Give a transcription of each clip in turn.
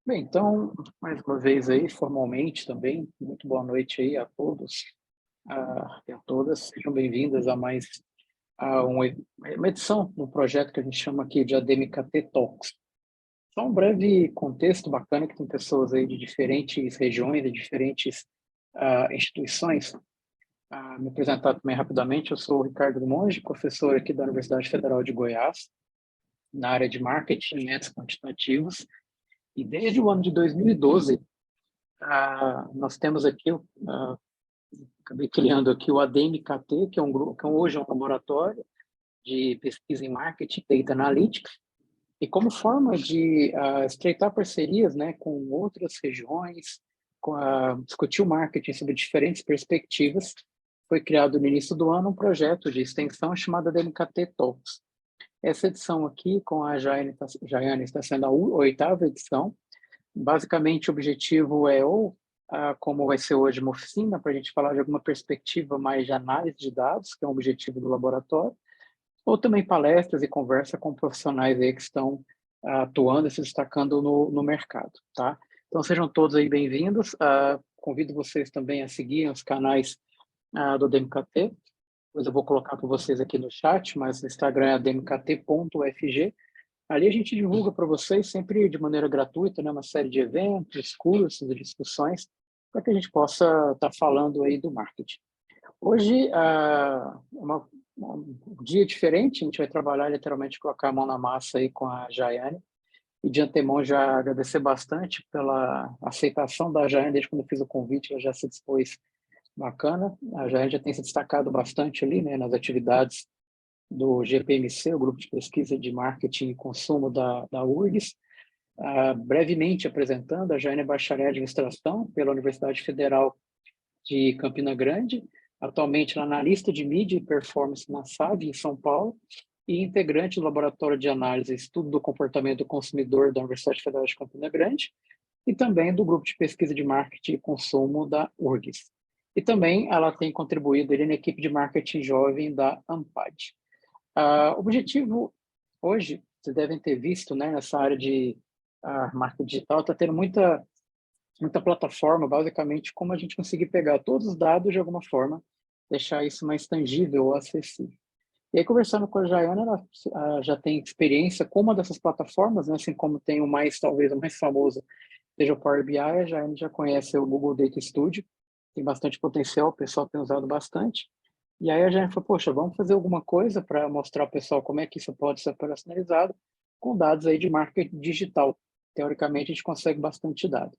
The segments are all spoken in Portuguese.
Bem, então, mais uma vez aí, formalmente também, muito boa noite aí a todos, e a todas, sejam bem-vindas a mais uma edição do projeto que a gente chama aqui de ADMKT Talks. Só um breve contexto bacana que tem pessoas aí de diferentes regiões, de diferentes instituições. Me apresentar também rapidamente, eu sou o Ricardo Monge, professor aqui da Universidade Federal de Goiás, na área de marketing e métodos quantitativos, e desde o ano de 2012, nós temos aqui, acabei criando aqui o ADMKT, que é um grupo, que hoje é um laboratório de pesquisa em marketing e data analytics, e como forma de estreitar parcerias, né, com outras regiões, discutir o marketing sob diferentes perspectivas, foi criado no início do ano um projeto de extensão chamado ADMKT Talks. Essa edição aqui, com a Jaiane, está sendo a oitava edição. Basicamente, o objetivo é como vai ser hoje uma oficina, para a gente falar de alguma perspectiva mais de análise de dados, que é um objetivo do laboratório, ou também palestras e conversa com profissionais aí que estão atuando e se destacando no mercado, tá? Então, sejam todos aí bem-vindos. Convido vocês também a seguirem os canais do DMKT. Depois eu vou colocar para vocês aqui no chat, mas o Instagram é dmkt.ufg. Ali a gente divulga para vocês sempre de maneira gratuita, né, uma série de eventos, cursos e discussões para que a gente possa estar falando aí do marketing. Hoje um dia diferente, a gente vai trabalhar literalmente colocar a mão na massa aí com a Jaiane. E de antemão já agradecer bastante pela aceitação da Jaiane, desde quando eu fiz o convite, ela já se dispôs bacana. A Jaiane já tem se destacado bastante ali, né, nas atividades do GPMC, o Grupo de Pesquisa de Marketing e Consumo da URGS. Brevemente apresentando, a Jaiane é bacharel em Administração pela Universidade Federal de Campina Grande, atualmente ela é analista de mídia e performance na SAB, em São Paulo, e integrante do Laboratório de Análise e Estudo do Comportamento do Consumidor da Universidade Federal de Campina Grande, e também do Grupo de Pesquisa de Marketing e Consumo da URGS. E também ela tem contribuído ali na equipe de marketing jovem da Ampad. O objetivo hoje, vocês devem ter visto, né, nessa área de marketing digital, está tendo muita plataforma, basicamente, como a gente conseguir pegar todos os dados de alguma forma, deixar isso mais tangível ou acessível. E aí, conversando com a Jaiana, ela já tem experiência com uma dessas plataformas, né, assim como tem o mais, talvez, o mais famoso, seja o Power BI, a Jaiana já conhece o Google Data Studio, tem bastante potencial, o pessoal tem usado bastante. E aí a Jaiana falou, poxa, vamos fazer alguma coisa para mostrar ao pessoal como é que isso pode ser operacionalizado com dados aí de marketing digital. Teoricamente, a gente consegue bastante dado.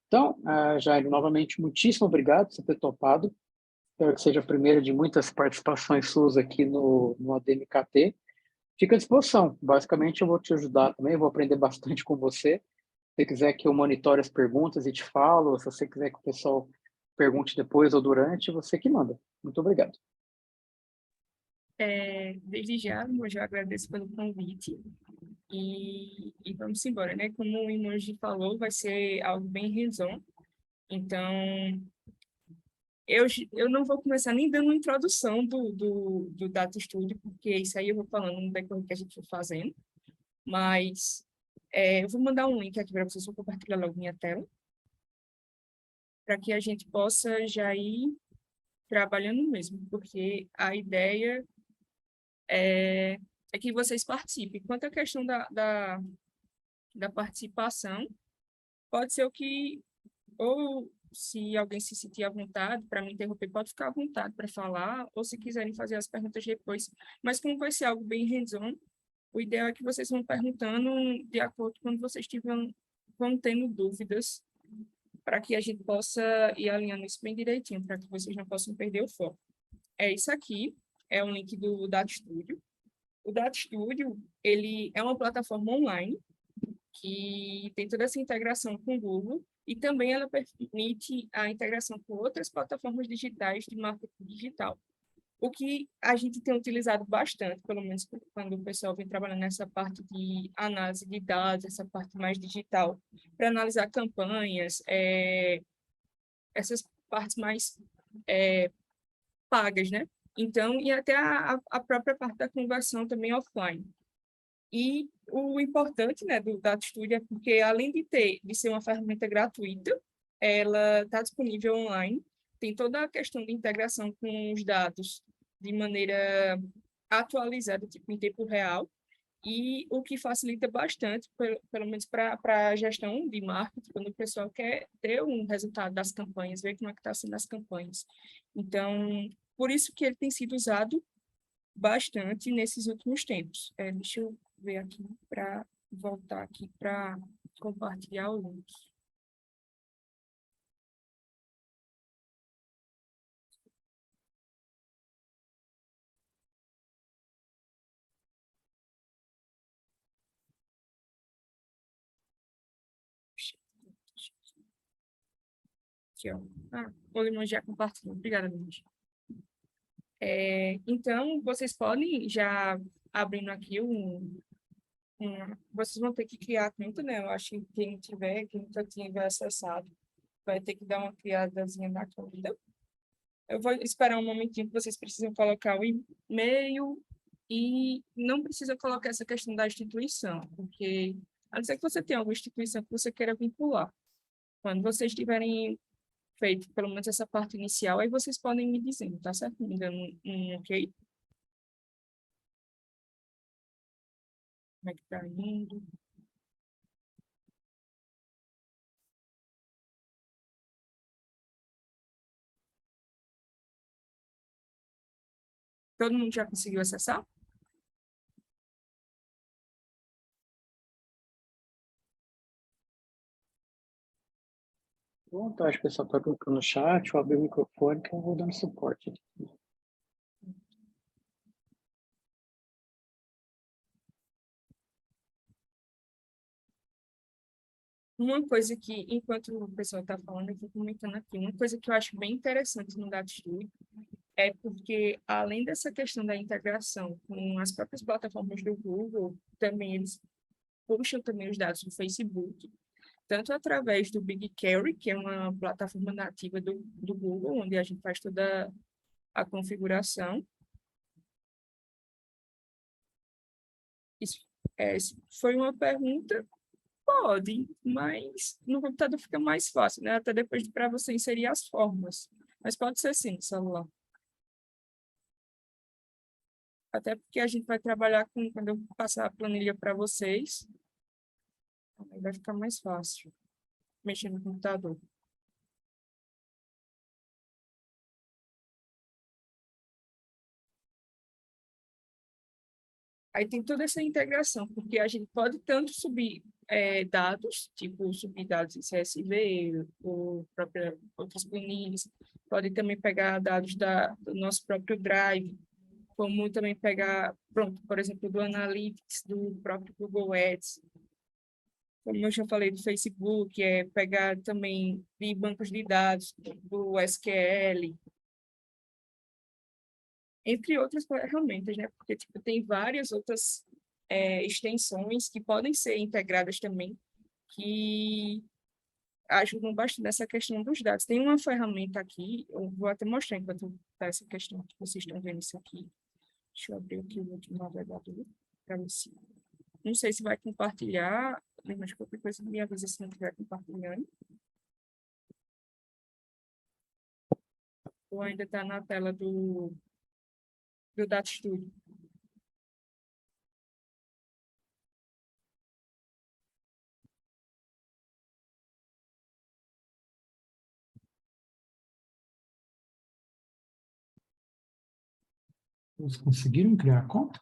Então, Jair, novamente, muitíssimo obrigado por você ter topado. Espero que seja a primeira de muitas participações suas aqui no ADMKT. Fica à disposição. Basicamente, eu vou te ajudar também, vou aprender bastante com você. Se você quiser que eu monitore as perguntas e te falo, se você quiser que o pessoal pergunte depois ou durante, você que manda. Muito obrigado. Desde já, eu já agradeço pelo convite e vamos embora, né? Como o Emoji falou, vai ser algo bem hands-on. Então, eu não vou começar nem dando uma introdução do Data Studio, porque isso aí eu vou falando no decorrer que a gente for fazendo, mas eu vou mandar um link aqui para vocês, vou compartilhar logo minha tela, para que a gente possa já ir trabalhando mesmo, porque a ideia é que vocês participem. Quanto à questão da participação, pode ser o que, ou se alguém se sentir à vontade para me interromper, pode ficar à vontade para falar, ou se quiserem fazer as perguntas depois. Mas como vai ser algo bem hands-on, o ideal é que vocês vão perguntando de acordo com quando vocês vão tendo dúvidas, para que a gente possa ir alinhando isso bem direitinho, para que vocês não possam perder o foco. Isso aqui é o link do Data Studio. O Data Studio, ele é uma plataforma online que tem toda essa integração com o Google e também ela permite a integração com outras plataformas digitais de marketing digital. O que a gente tem utilizado bastante, pelo menos quando o pessoal vem trabalhando nessa parte de análise de dados, essa parte mais digital, para analisar campanhas, essas partes mais pagas, né? Então, e até a própria parte da conversão também offline. E o importante, né, do Data Studio é porque, além de ser uma ferramenta gratuita, ela está disponível online, tem toda a questão de integração com os dados de maneira atualizada, tipo, em tempo real, e o que facilita bastante, pelo menos para a gestão de marketing, quando o pessoal quer ter um resultado das campanhas, ver como é que está sendo as campanhas. Então, por isso que ele tem sido usado bastante nesses últimos tempos. Deixa eu ver aqui para voltar aqui para compartilhar o link. Aqui, ó. O Limão já compartilhou. Obrigada, Limão. Então, vocês podem já abrindo aqui vocês vão ter que criar a conta, né? Eu acho que quem nunca tiver acessado, vai ter que dar uma criadazinha na conta. Eu vou esperar um momentinho que vocês precisam colocar o e-mail e não precisa colocar essa questão da instituição, porque a não ser que você tenha alguma instituição que você queira vincular. Quando vocês tiverem feito pelo menos essa parte inicial, aí vocês podem me dizendo, tá certo? Me dando um ok? Como é que tá indo? Todo mundo já conseguiu acessar? Bom, então, acho que o pessoal está colocando no chat, eu abri o microfone que eu vou dando suporte. Uma coisa que, enquanto o pessoal está falando, eu vou comentando aqui, uma coisa que eu acho bem interessante no DataStudio é porque, além dessa questão da integração com as próprias plataformas do Google, também eles puxam também os dados do Facebook, tanto através do BigQuery, que é uma plataforma nativa do Google, onde a gente faz toda a configuração. Isso, isso foi uma pergunta. Pode, mas no computador fica mais fácil, né? Até depois para você inserir as formas. Mas pode ser sim, no celular. Até porque a gente vai trabalhar com, quando eu passar a planilha para vocês, aí vai ficar mais fácil mexer no computador. Aí tem toda essa integração, porque a gente pode tanto subir dados, tipo subir dados em CSV, ou outras planilhas, pode também pegar dados do nosso próprio Drive, como também pegar, pronto, por exemplo, do Analytics, do próprio Google Ads, como eu já falei do Facebook, pegar também de bancos de dados, do SQL, entre outras ferramentas, né? Porque tipo, tem várias outras extensões que podem ser integradas também, que ajudam bastante nessa questão dos dados. Tem uma ferramenta aqui, eu vou até mostrar enquanto está essa questão que vocês estão vendo isso aqui. Deixa eu abrir aqui o último navegador para ver se... Não sei se vai compartilhar, mas qualquer coisa me avisa se não estiver compartilhando. Ou ainda está na tela do Data Studio. Vocês conseguiram criar a conta?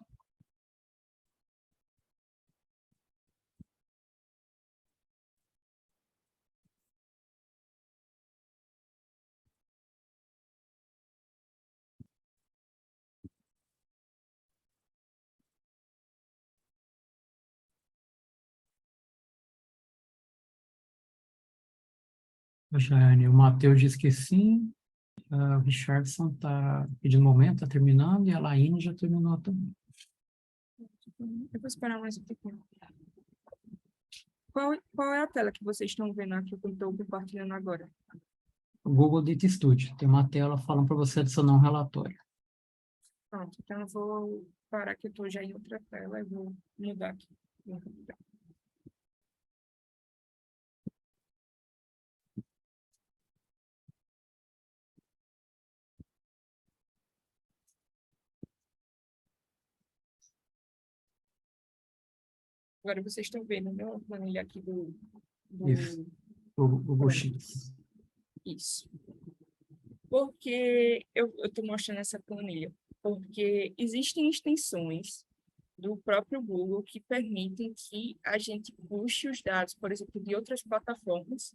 Jane, o Matheus disse que sim, o Richardson está pedindo momento, está terminando, e a Laine já terminou também. Eu vou esperar mais um pouquinho. Qual é a tela que vocês estão vendo aqui que eu estou compartilhando agora? O Google Data Studio. Tem uma tela falando para você adicionar um relatório. Pronto, então eu vou parar que eu estou já em outra tela e vou mudar aqui. Agora vocês estão vendo, né, a planilha aqui Isso. do O Google Sheets. Isso. Porque eu estou mostrando essa planilha? Porque existem extensões do próprio Google que permitem que a gente puxe os dados, por exemplo, de outras plataformas,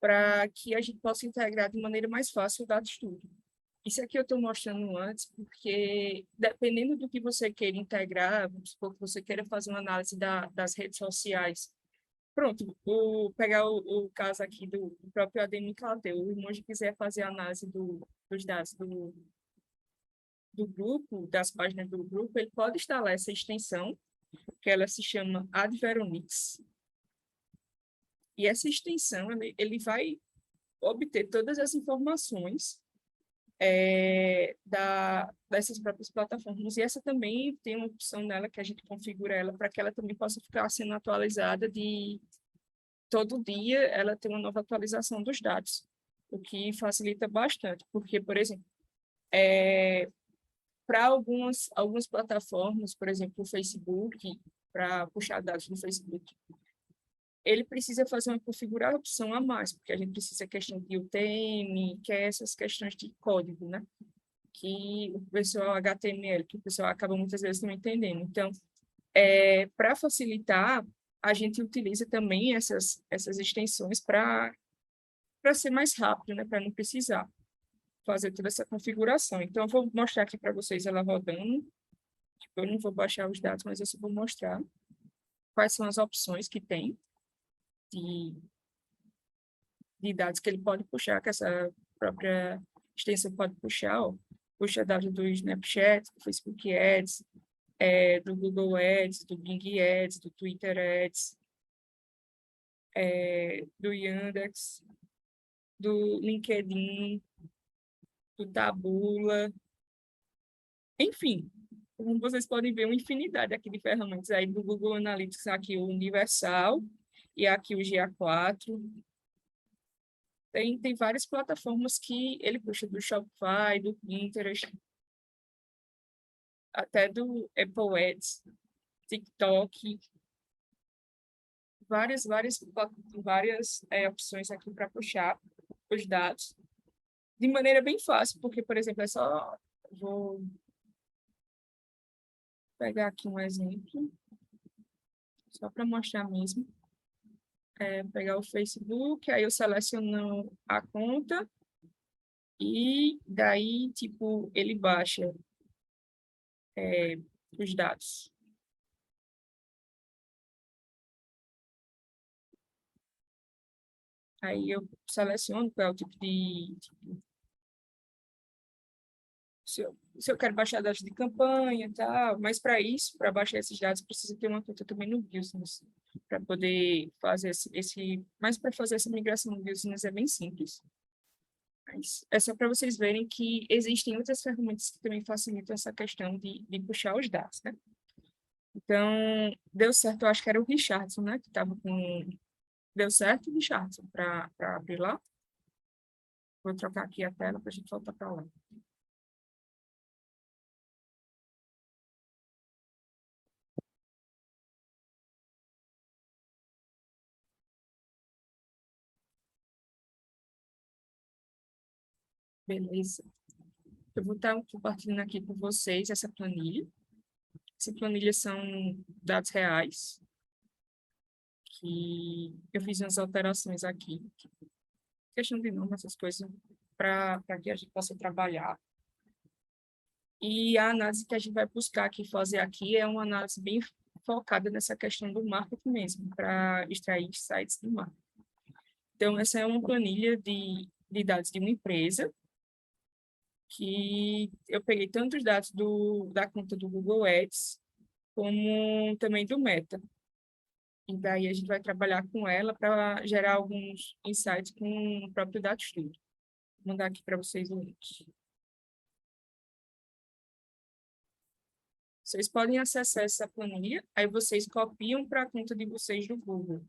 para que a gente possa integrar de maneira mais fácil o dado estudo. Isso aqui eu estou mostrando antes, porque dependendo do que você queira integrar, vamos supor que você queira fazer uma análise das redes sociais. Pronto, pegar o caso aqui do próprio Ademir Cladeu. O Monge quiser fazer a análise dos dados do grupo, das páginas do grupo, ele pode instalar essa extensão, que ela se chama Adveronix. E essa extensão, ele vai obter todas as informações dessas próprias plataformas. E essa também tem uma opção nela que a gente configura ela para que ela também possa ficar sendo atualizada de todo dia, ela tem uma nova atualização dos dados, o que facilita bastante, porque, por exemplo, para algumas plataformas, por exemplo, o Facebook, para puxar dados do Facebook, ele precisa fazer uma configuração a mais, porque a gente precisa questão de UTM, que é essas questões de código, né? Que o pessoal HTML, que o pessoal acaba muitas vezes não entendendo. Então, para facilitar, a gente utiliza também essas extensões para ser mais rápido, né? Para não precisar fazer toda essa configuração. Então, eu vou mostrar aqui para vocês ela rodando. Tipo, eu não vou baixar os dados, mas eu só vou mostrar quais são as opções que tem de, de dados que ele pode puxar, que essa própria extensão pode puxar. Ó. Puxa dados do Snapchat, do Facebook Ads, do Google Ads, do Bing Ads, do Twitter Ads, do Yandex, do LinkedIn, do Taboola, enfim, como vocês podem ver, uma infinidade aqui de ferramentas aí do Google Analytics, aqui o Universal e aqui o GA4. Tem várias plataformas que ele puxa do Shopify, do Pinterest, até do Apple Ads, TikTok, várias opções aqui para puxar os dados de maneira bem fácil, porque, por exemplo, vou pegar aqui um exemplo, só para mostrar mesmo. Pegar o Facebook, aí eu seleciono a conta e daí, tipo, ele baixa os dados. Aí eu seleciono qual é o tipo de... se eu quero baixar dados de campanha e tal, mas para isso, para baixar esses dados, precisa ter uma conta também no Business, para poder fazer mas para fazer essa migração no Business é bem simples. Mas é só para vocês verem que existem outras ferramentas que também facilitam essa questão de puxar os dados, né? Então, deu certo, eu acho que era o Richardson, né? Que estava com... Deu certo, Richardson, para abrir lá? Vou trocar aqui a tela para a gente voltar para lá. Beleza. Eu vou estar compartilhando aqui com vocês essa planilha. Essa planilha são dados reais, que eu fiz umas alterações aqui, questão de nome, essas coisas, para que a gente possa trabalhar. E a análise que a gente vai buscar aqui, fazer aqui, é uma análise bem focada nessa questão do marketing mesmo, para extrair insights do marketing. Então, essa é uma planilha de dados de uma empresa, que eu peguei tanto os dados da conta do Google Ads, como também do Meta. E daí a gente vai trabalhar com ela para gerar alguns insights com o próprio DataStudio. Vou mandar aqui para vocês o link. Vocês podem acessar essa planilha, aí vocês copiam para a conta de vocês do Google.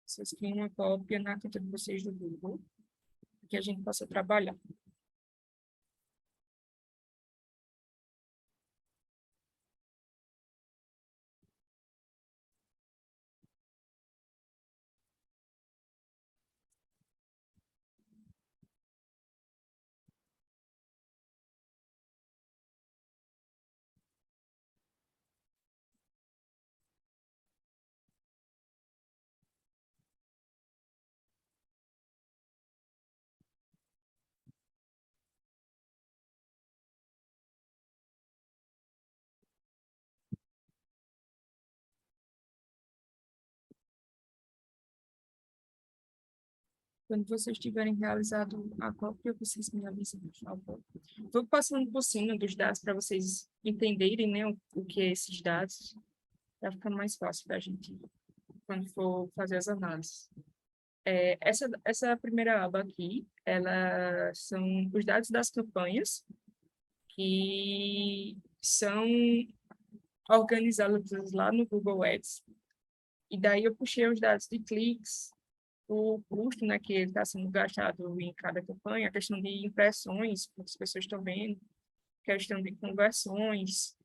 Vocês criam uma cópia na conta de vocês do Google, que a gente possa trabalhar. Quando vocês tiverem realizado a cópia, vocês me avisem, por favor. Vou passando por cima dos dados para vocês entenderem, né, o que é esses dados, para ficar mais fácil da gente, quando for fazer as análises. Essa primeira aba aqui, ela são os dados das campanhas, que são organizados lá no Google Ads. E daí eu puxei os dados de cliques, o custo, né, que está sendo gastado em cada campanha, a questão de impressões, que as pessoas estão vendo, questão de conversões,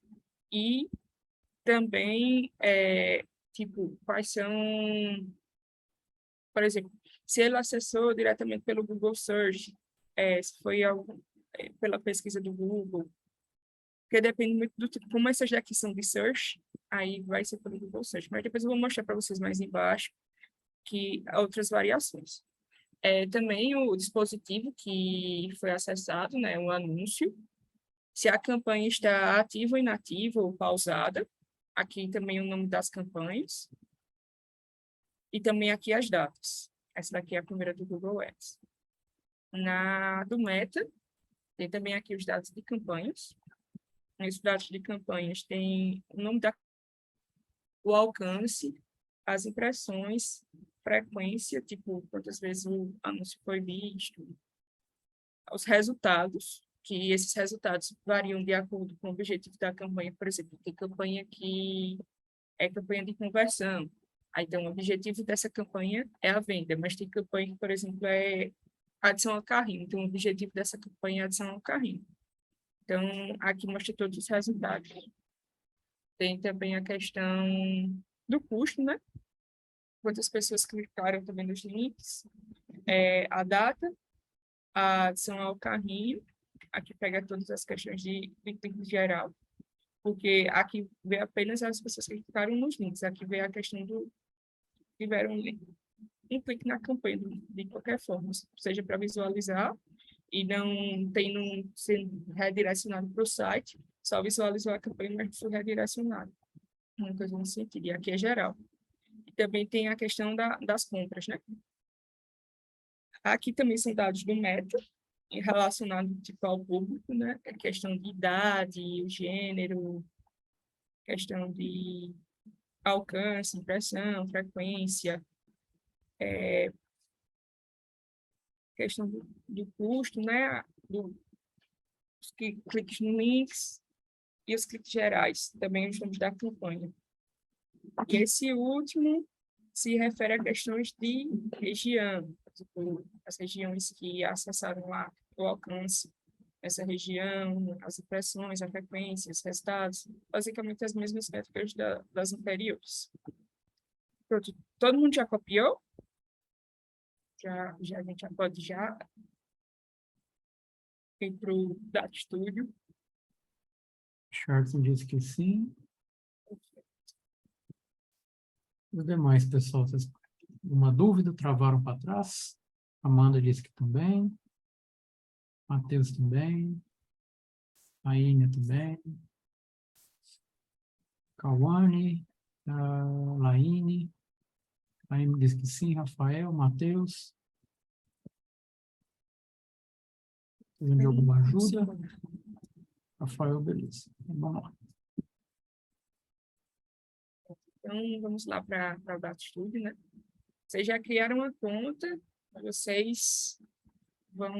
e também, tipo, quais são, por exemplo, se ele acessou diretamente pelo Google Search, se foi pela pesquisa do Google, porque depende muito do tipo, como essas daqui são de search, aí vai ser pelo Google Search, mas depois eu vou mostrar para vocês mais embaixo que outras variações. Também o dispositivo que foi acessado, né, o anúncio, se a campanha está ativa ou inativa ou pausada, aqui também o nome das campanhas, e também aqui as datas. Essa daqui é a primeira do Google Ads. Na do Meta, tem também aqui os dados de campanhas. Nesses dados de campanhas tem o nome o alcance, as impressões, frequência, tipo, quantas vezes o anúncio foi visto, os resultados, que esses resultados variam de acordo com o objetivo da campanha. Por exemplo, tem campanha que é campanha de conversão. Aí, então, o objetivo dessa campanha é a venda, mas tem campanha que, por exemplo, é adição ao carrinho. Então, o objetivo dessa campanha é adição ao carrinho. Então, aqui mostra todos os resultados. Tem também a questão do custo, né? Quantas pessoas clicaram também nos links, a data, a adição ao carrinho, aqui pega todas as questões de clique geral, porque aqui vê apenas as pessoas que clicaram nos links, aqui vê a questão do tiveram um clique na campanha de qualquer forma, seja para visualizar e não tendo sendo redirecionado para o site, só visualizou a campanha, mas foi redirecionado. Uma coisa nesse sentido, e aqui é geral. E também tem a questão das compras, né? Aqui também são dados do Meta, relacionado tipo, ao público, né? A questão de idade, o gênero, questão de alcance, impressão, frequência, questão do custo, né? Os cliques no links e os cliques gerais, também os nomes da campanha. E esse último se refere a questões de região, tipo, as regiões que acessaram lá o alcance essa região, as impressões, a frequência, os resultados, basicamente as mesmas métricas das anteriores. Pronto, todo mundo já copiou? A gente já pode ir para o Data Studio. Charles disse que sim. Os demais, pessoal, vocês alguma dúvida? Travaram para trás? Amanda disse que também. Matheus também. Aínia também. Cauane. Laine. Laine disse que sim. Rafael, Matheus. Precisam de alguma ajuda? Rafael, beleza. Vamos lá. Então, vamos lá para o Data Studio, né? Vocês já criaram uma conta, vocês vão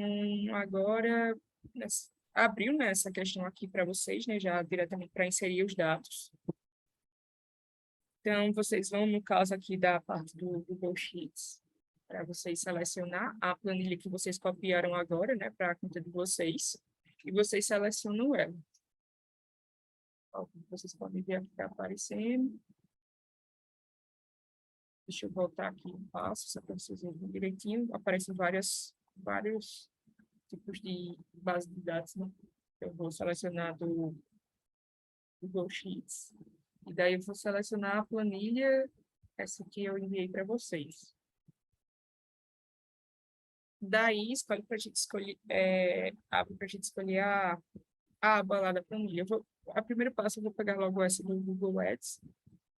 agora abriu, né, essa questão aqui para vocês, né, já diretamente para inserir os dados. Então, vocês vão, no caso aqui da parte do Google Sheets, para vocês selecionar a planilha que vocês copiaram agora, né, para a conta de vocês, e vocês selecionam ela. Ó, vocês podem ver aqui que está aparecendo. Deixa eu voltar aqui um passo, só para vocês verem direitinho. Aparecem vários tipos de base de dados, né? Eu vou selecionar do Google Sheets. E daí eu vou selecionar a planilha, essa que eu enviei para vocês. Daí, escolhe para a gente escolher, abre para a gente escolher a aba lá da planilha. A primeiro passo eu vou pegar logo essa do Google Ads.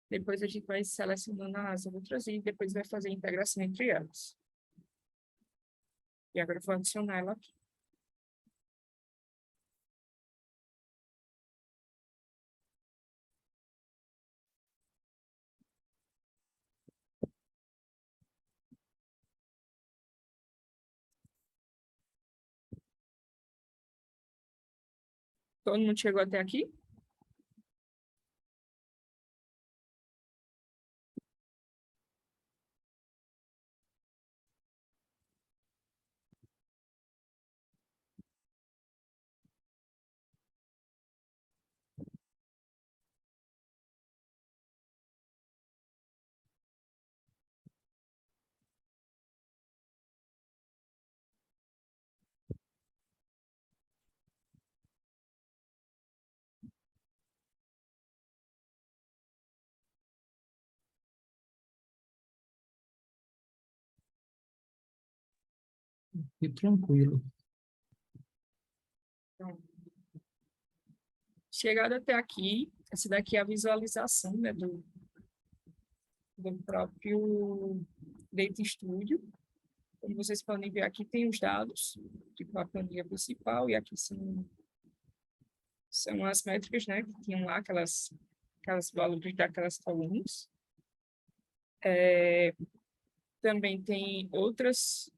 Depois a gente vai selecionando as outras e depois vai fazer a integração entre elas. E agora eu vou adicionar ela aqui. Todo mundo chegou até aqui? E tranquilo. Então, chegado até aqui, essa daqui é a visualização, né, do próprio Data Studio. Como vocês podem ver, aqui tem os dados, tipo a planilha principal, e aqui são as métricas, né, que tinham lá aquelas valores daquelas colunas. Também tem outras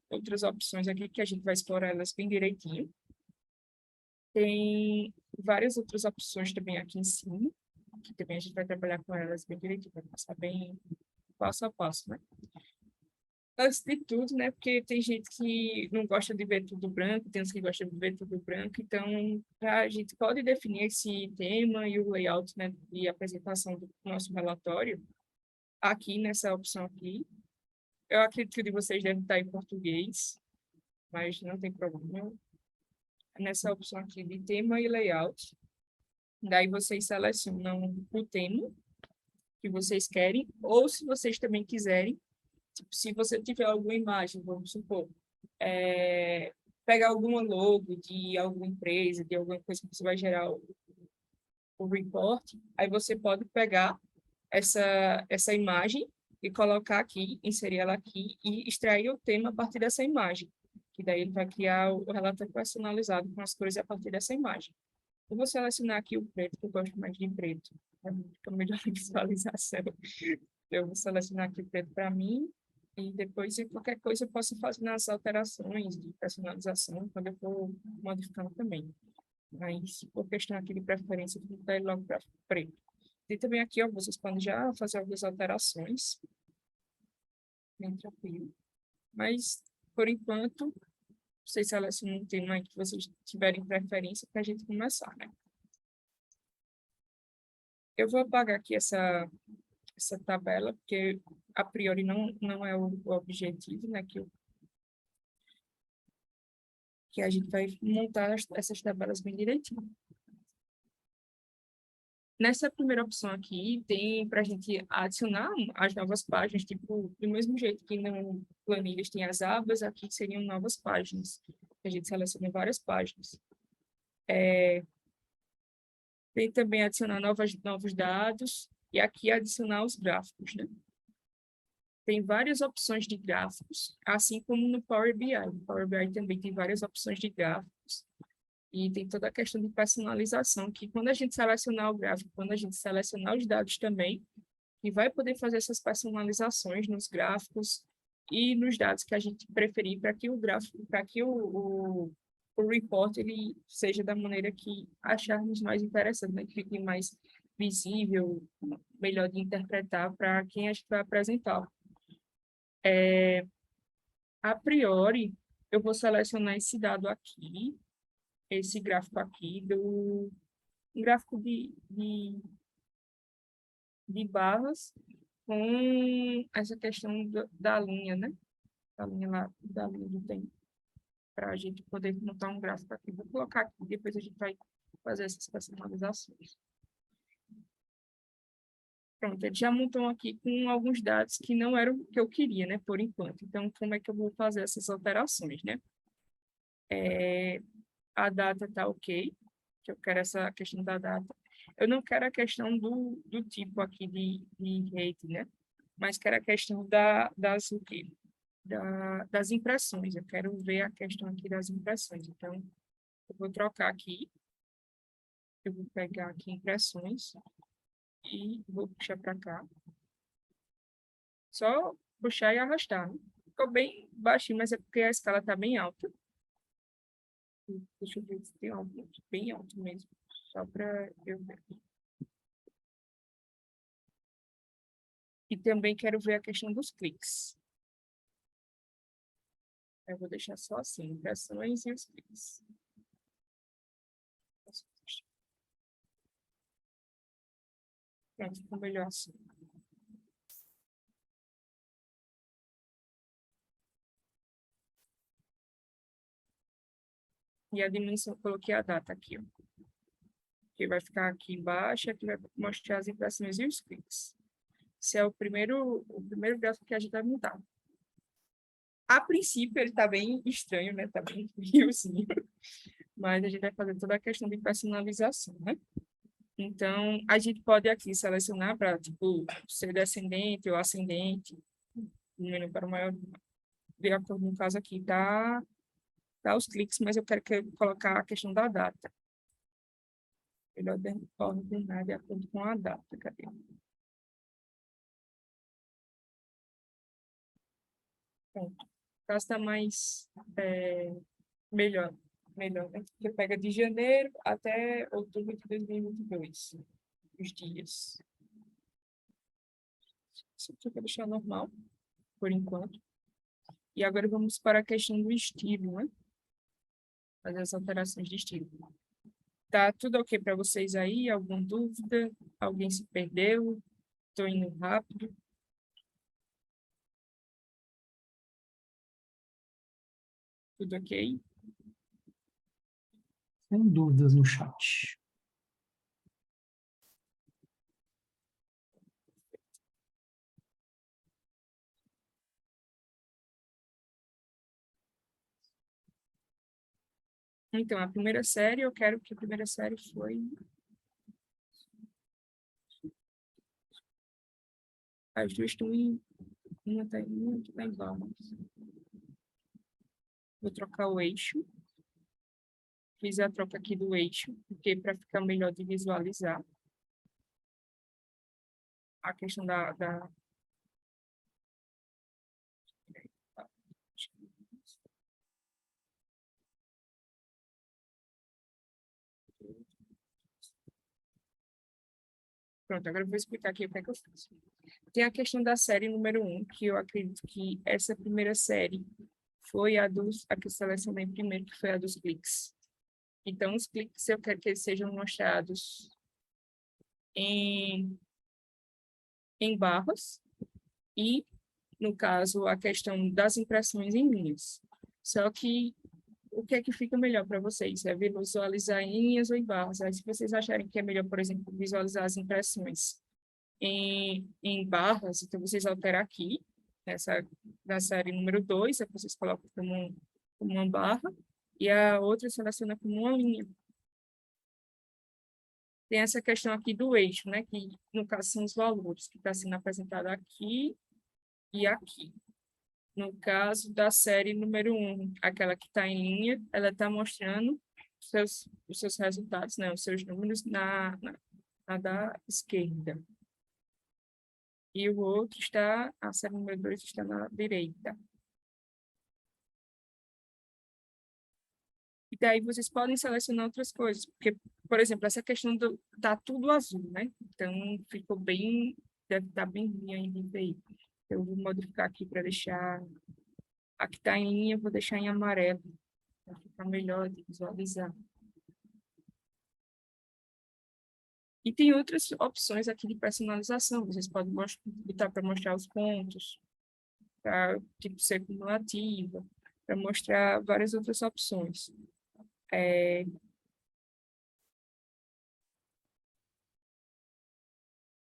opções aqui que a gente vai explorar elas bem direitinho. Tem várias outras opções também aqui em cima, que também a gente vai trabalhar com elas bem direitinho, vai passar bem passo a passo, né? Antes de tudo, né, porque tem gente que não gosta de ver tudo branco, tem uns que gostam de ver tudo branco, então a gente pode definir esse tema e o layout, né, e a apresentação do nosso relatório aqui nessa opção aqui. Eu acredito que o de vocês deve estar em português, mas não tem problema. Nessa opção aqui de tema e layout, daí vocês selecionam o tema que vocês querem, ou se vocês também quiserem, tipo, se você tiver alguma imagem, vamos supor, pegar alguma logo de alguma empresa, de alguma coisa que você vai gerar o report, aí você pode pegar essa imagem e colocar aqui, inserir ela aqui e extrair o tema a partir dessa imagem, que daí ele vai criar o relatório personalizado com as cores a partir dessa imagem. Eu vou selecionar aqui o preto, que eu gosto mais de preto, fica melhor a visualização. Eu vou selecionar aqui o preto para mim, e depois, se qualquer coisa, eu posso fazer nas alterações de personalização, quando eu for modificando também. Mas, por questão aqui de preferência, eu vou dar ele logo para preto. E também aqui, ó, vocês podem já fazer algumas alterações. Bem tranquilo. Mas, por enquanto, vocês selecionam um tema aí que vocês tiverem preferência para a gente começar, né? Eu vou apagar aqui essa tabela, porque a priori não é o objetivo, né? Que a gente vai montar essas tabelas bem direitinho. Nessa primeira opção aqui, tem para a gente adicionar as novas páginas, tipo, do mesmo jeito que no planilhas tem as abas, aqui seriam novas páginas. A gente seleciona várias páginas. Tem também adicionar novos dados e aqui adicionar os gráficos, né? Tem várias opções de gráficos, assim como no Power BI. No Power BI também tem várias opções de gráficos. E tem toda a questão de personalização, que quando a gente selecionar o gráfico, quando a gente selecionar os dados também, e vai poder fazer essas personalizações nos gráficos e nos dados que a gente preferir para que o gráfico, para que o o report ele seja da maneira que acharmos mais interessante, né? Que fique mais visível, melhor de interpretar para quem a gente vai apresentar. A priori, eu vou selecionar esse dado aqui, esse gráfico aqui, um gráfico de barras com essa questão da linha, né? Da linha lá, da linha do tempo, para a gente poder montar um gráfico aqui. Vou colocar aqui, depois a gente vai fazer essas personalizações. Pronto, ele já montou aqui com alguns dados que não eram o que eu queria, né, por enquanto. Então, como é que eu vou fazer essas alterações, né? A data está ok, que eu quero essa questão da data. Eu não quero a questão do tipo aqui de rate, né? Mas quero a questão o quê? Das impressões. Eu quero ver a questão aqui das impressões. Então, eu vou trocar aqui. Eu vou pegar aqui impressões e vou puxar para cá. Só puxar e arrastar, né? Ficou bem baixinho, mas é porque a escala está bem alta. Deixa eu ver se tem algo bem alto mesmo, só para eu ver. E também quero ver a questão dos cliques. Eu vou deixar só assim, impressões e os cliques. Pronto, ficou melhor assim. E a dimensão, eu coloquei a data aqui, ó. Que vai ficar aqui embaixo, aqui vai mostrar as impressões e os cliques. Esse é o primeiro gráfico que a gente vai montar. A princípio, ele está bem estranho, né? Está bem riozinho. Mas a gente vai fazer toda a questão de personalização, né? Então, a gente pode aqui selecionar para, tipo, ser descendente ou ascendente, número para o maior, de acordo no caso aqui, tá os cliques, mas eu quero colocar a questão da data. Melhor ordenar de acordo com a data. Cadê? Pronto. O caso está mais melhor, né? Você pega de janeiro até outubro de 2022, os dias. Isso aqui eu vou deixar normal, por enquanto. E agora vamos para a questão do estilo, né? Fazer as alterações de estilo. Tá tudo ok para vocês aí? Alguma dúvida? Alguém se perdeu? Estou indo rápido. Tudo ok? Sem dúvidas no chat. Então, a primeira série, eu quero que a primeira série foi... As duas estão em... Uma está em balance. Vou trocar o eixo. Fiz a troca aqui do eixo, porque para ficar melhor de visualizar a questão da... Pronto, agora eu vou explicar aqui o que é que eu fiz. Tem a questão da série número 1, que eu acredito que essa primeira série foi a que eu selecionei primeiro, que foi a dos cliques. Então, os cliques eu quero que eles sejam mostrados em barras e, no caso, a questão das impressões em linhas. Só que o que é que fica melhor para vocês? É visualizar em linhas ou em barras? Aí, se vocês acharem que é melhor, por exemplo, visualizar as impressões em barras, então vocês alteram aqui, na série número 2, vocês colocam como uma barra, e a outra seleciona como uma linha. Tem essa questão aqui do eixo, né? Que, no caso, são os valores, que está sendo apresentado aqui e aqui. No caso da série número 1, aquela que está em linha, ela está mostrando os seus resultados, né? Os seus números na da esquerda. E o outro está, a série número 2 está na direita. E daí vocês podem selecionar outras coisas, porque, por exemplo, essa questão do tá tudo azul, né? Então ficou bem, deve estar bem ruim ainda em ver. Eu vou modificar aqui para deixar a que está em linha, eu vou deixar em amarelo, para ficar melhor de visualizar. E tem outras opções aqui de personalização. Vocês podem botar para mostrar os pontos, para tipo ser cumulativa, para mostrar várias outras opções.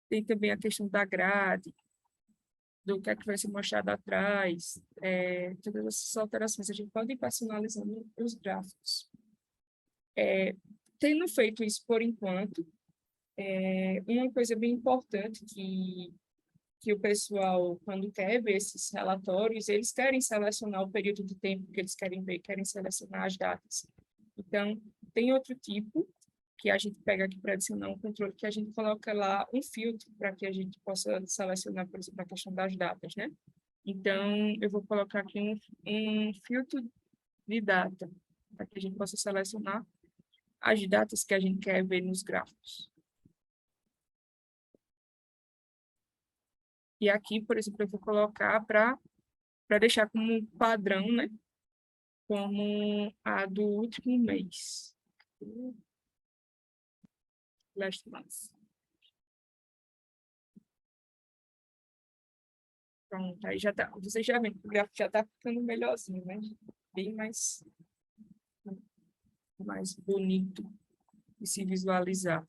Tem também a questão da grade, do que é que vai ser mostrado atrás, todas essas alterações. A gente pode ir personalizando os gráficos. Tendo feito isso por enquanto, uma coisa bem importante que o pessoal, quando quer ver esses relatórios, eles querem selecionar o período de tempo que eles querem ver, querem selecionar as datas. Então, tem outro tipo que a gente pega aqui para adicionar um controle, que a gente coloca lá um filtro para que a gente possa selecionar, por exemplo, a questão das datas, né? Então, eu vou colocar aqui um filtro de data, para que a gente possa selecionar as datas que a gente quer ver nos gráficos. E aqui, por exemplo, eu vou colocar para deixar como padrão, né? Como a do último mês. Last month. Pronto, aí já tá, vocês já veem que o gráfico já está ficando melhorzinho, né? Bem mais bonito de se visualizar.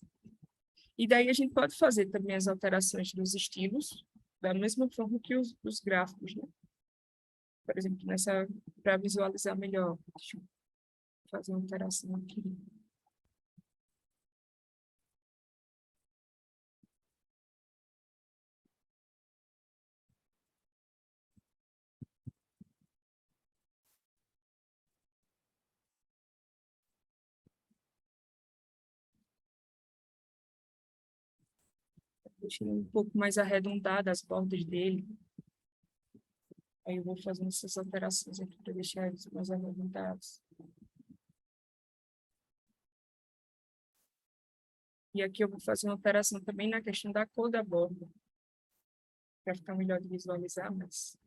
E daí a gente pode fazer também as alterações dos estilos, da mesma forma que os gráficos, né? Por exemplo, para visualizar melhor. Deixa eu fazer uma alteração aqui. Deixa ele um pouco mais arredondado as bordas dele. Aí eu vou fazendo essas alterações aqui para deixar eles mais arredondados. E aqui eu vou fazer uma alteração também na questão da cor da borda, para ficar melhor de visualizar, mas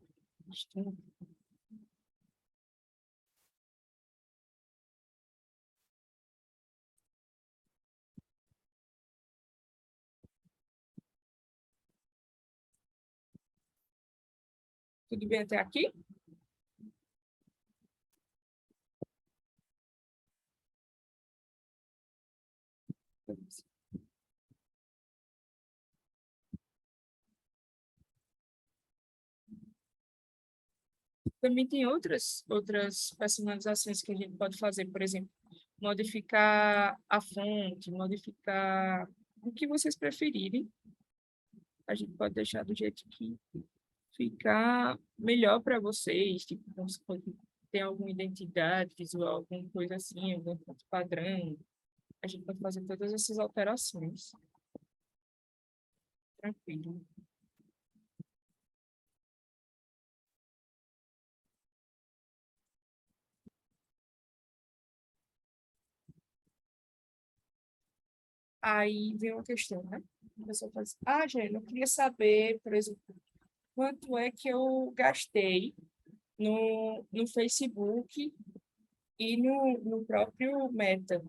tudo bem até aqui? Também tem outras personalizações que a gente pode fazer, por exemplo, modificar a fonte, modificar o que vocês preferirem. A gente pode deixar do jeito que ficar melhor para vocês, tipo, vamos supor que tem alguma identidade visual, alguma coisa assim, algum ponto padrão. A gente pode fazer todas essas alterações. Tranquilo. Aí vem uma questão, né? A pessoa fala assim, Jane, eu queria saber, por exemplo, quanto é que eu gastei no Facebook e no próprio Meta.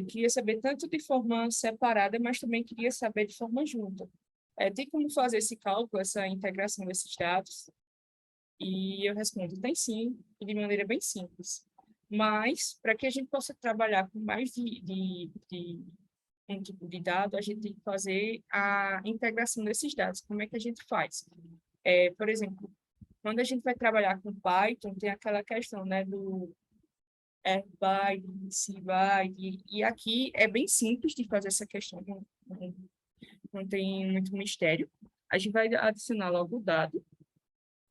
Queria saber tanto de forma separada, mas também queria saber de forma junta. Tem como fazer esse cálculo, essa integração desses dados? E eu respondo, tem sim, e de maneira bem simples. Mas, para que a gente possa trabalhar com mais de um tipo de dado, a gente tem que fazer a integração desses dados. Como é que a gente faz? Por exemplo, quando a gente vai trabalhar com Python, tem aquela questão, né, do RByte, CByte, e aqui é bem simples de fazer essa questão, não tem muito mistério. A gente vai adicionar logo o dado.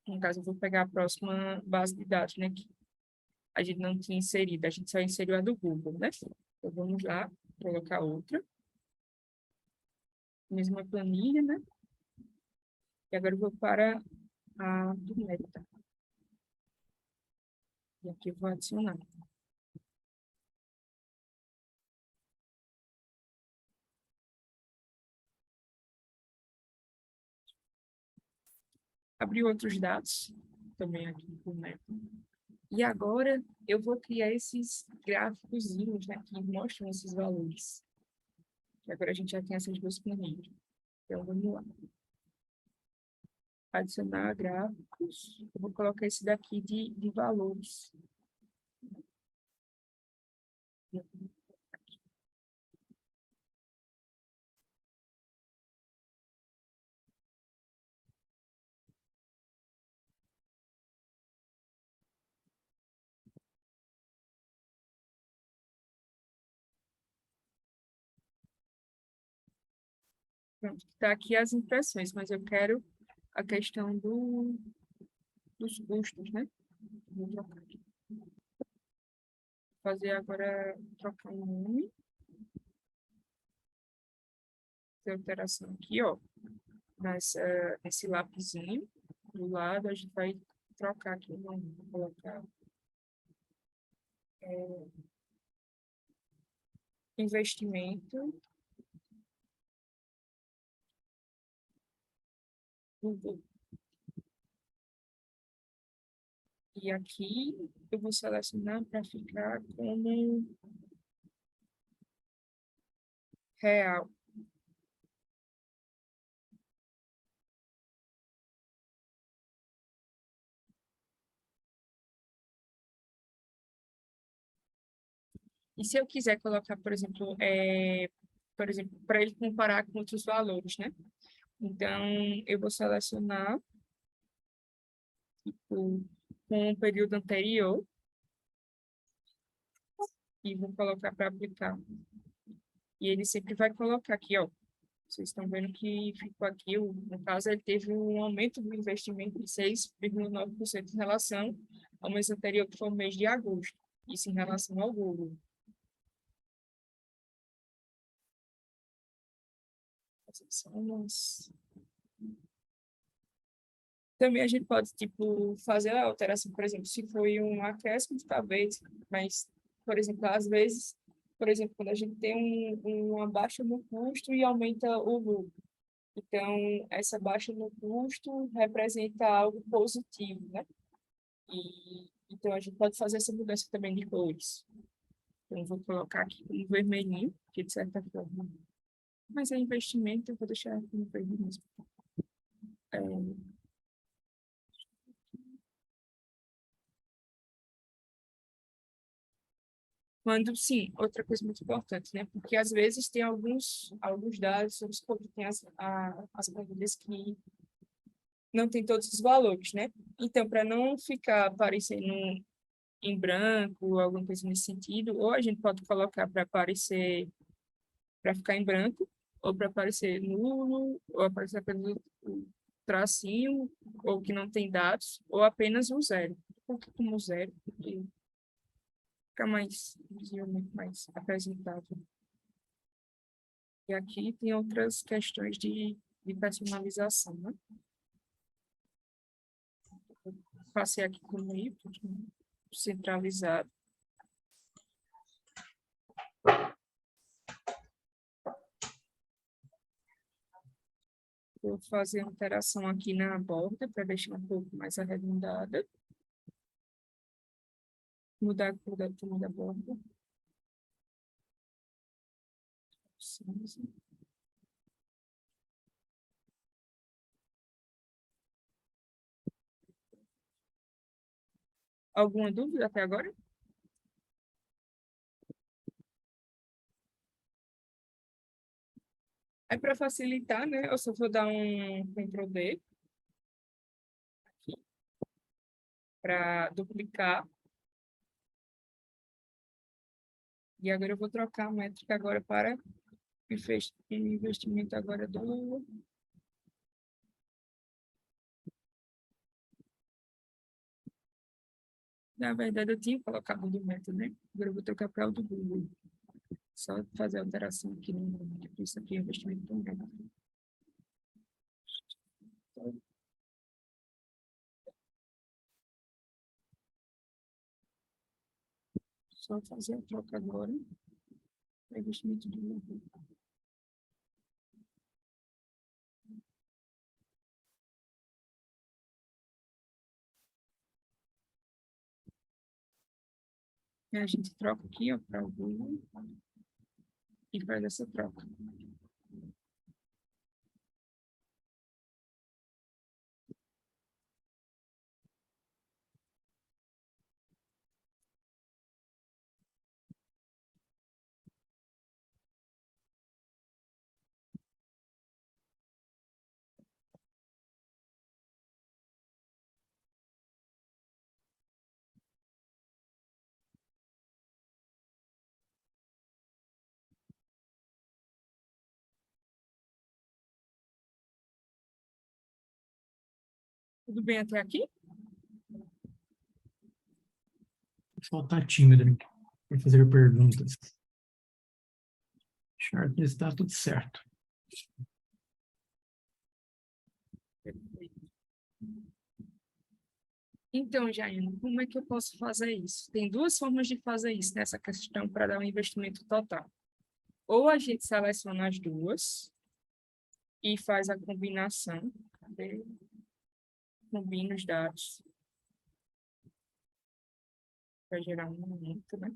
No caso, eu vou pegar a próxima base de dados, né, que a gente não tinha inserido, a gente só inseriu a do Google, né? Então, vamos lá, colocar outra. Mesma planilha, né? E agora eu vou para a do Meta. E aqui eu vou adicionar. abrir outros dados também aqui no método. E agora eu vou criar esses gráficos, né, que mostram esses valores. E agora a gente já tem essas duas planilhas. Então, vamos lá. Adicionar gráficos. Eu vou colocar esse daqui de valores. Pronto, está aqui as impressões, mas eu quero a questão dos custos, né? Vou trocar aqui. Fazer agora, trocar o nome. Tem alteração aqui, ó. Nesse lapisinho do lado, a gente vai trocar aqui o nome. Vou colocar investimento. Google. E aqui eu vou selecionar para ficar como real. E se eu quiser colocar, por exemplo, para ele comparar com outros valores, né? Então, eu vou selecionar com o período anterior e vou colocar para aplicar. E ele sempre vai colocar aqui, ó. Vocês estão vendo que ficou aqui, no caso, ele teve um aumento do investimento de 6,9% em relação ao mês anterior, que foi o mês de agosto. Isso em relação ao Google. Também a gente pode, tipo, fazer a alteração, por exemplo, se foi um acréscimo, talvez, mas, por exemplo, às vezes, por exemplo, quando a gente tem uma baixa no custo e aumenta o lucro. Então, essa baixa no custo representa algo positivo, né? Então, a gente pode fazer essa mudança também de cores. Então, vou colocar aqui um vermelhinho, que de certa forma... Mas é investimento, eu vou deixar aqui no vermelho mesmo. Quando, sim, outra coisa muito importante, né? Porque às vezes tem alguns dados, vamos supor que tem as planilhas que não tem todos os valores, né? Então, para não ficar aparecendo em branco, alguma coisa nesse sentido, ou a gente pode colocar para aparecer, para ficar em branco, ou para aparecer nulo, ou aparecer apenas o tracinho, ou que não tem dados, ou apenas um zero. Por que como zero? Porque fica mais visivelmente mais apresentável. E aqui tem outras questões de personalização, né? Passei aqui com o livro centralizado. Vou fazer uma alteração aqui na borda para deixar um pouco mais arredondada. Mudar a cor da turma da borda. Cinza. Alguma dúvida até agora? Aí, para facilitar, né, eu só vou dar um Ctrl+D para duplicar. E agora eu vou trocar a métrica agora para investimento agora do... Na verdade, eu tinha colocado o do método, né? Agora eu vou trocar para o do Google. Só fazer a alteração aqui no nome, que isso aqui é investimento também. Só fazer a troca agora. Investimento do Google. E a gente troca aqui, ó, para o Google e faz essa troca. Tudo bem até aqui? O pessoal está tímido para fazer perguntas. Certo, está tudo certo. Então, Jaiane, como é que eu posso fazer isso? Tem duas formas de fazer isso nessa questão para dar um investimento total. Ou a gente seleciona as duas e faz a combinação. Cadê? Combina os dados para gerar um momento, né?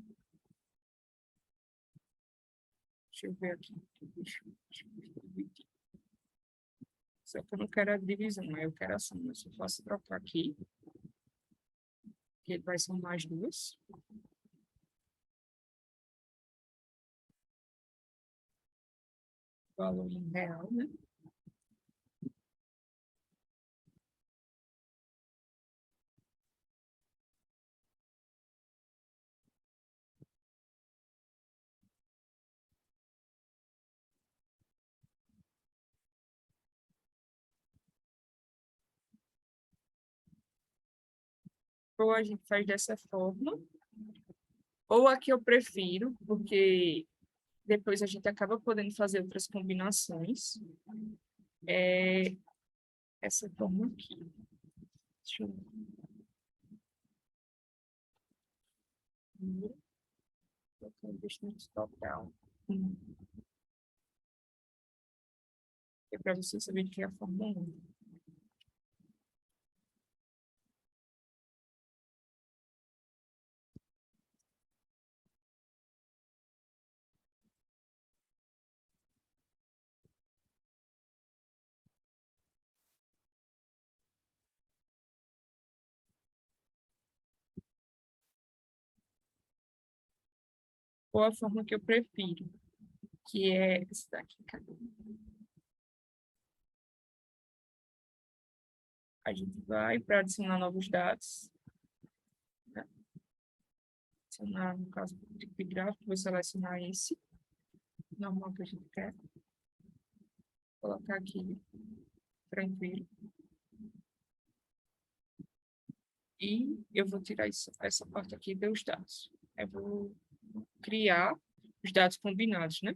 Deixa eu ver aqui. Deixa eu dividir. Só que eu não quero a divisão, né? Eu quero a soma. Eu só posso trocar aqui. Que vai somar as duas. Valor em real, né? Ou a gente faz dessa forma, ou aqui eu prefiro, porque depois a gente acaba podendo fazer outras combinações. É essa forma aqui. Deixa eu ver. Colocar o investimento total. É para você saber que é a forma 1. Ou a forma que eu prefiro, que é essa daqui. Cadê? A gente vai para adicionar novos dados. Adicionar, no caso do tipo de gráfico, vou selecionar esse, normal que a gente quer. Colocar aqui, tranquilo. E eu vou tirar essa parte aqui dos dados. Eu vou criar os dados combinados, né?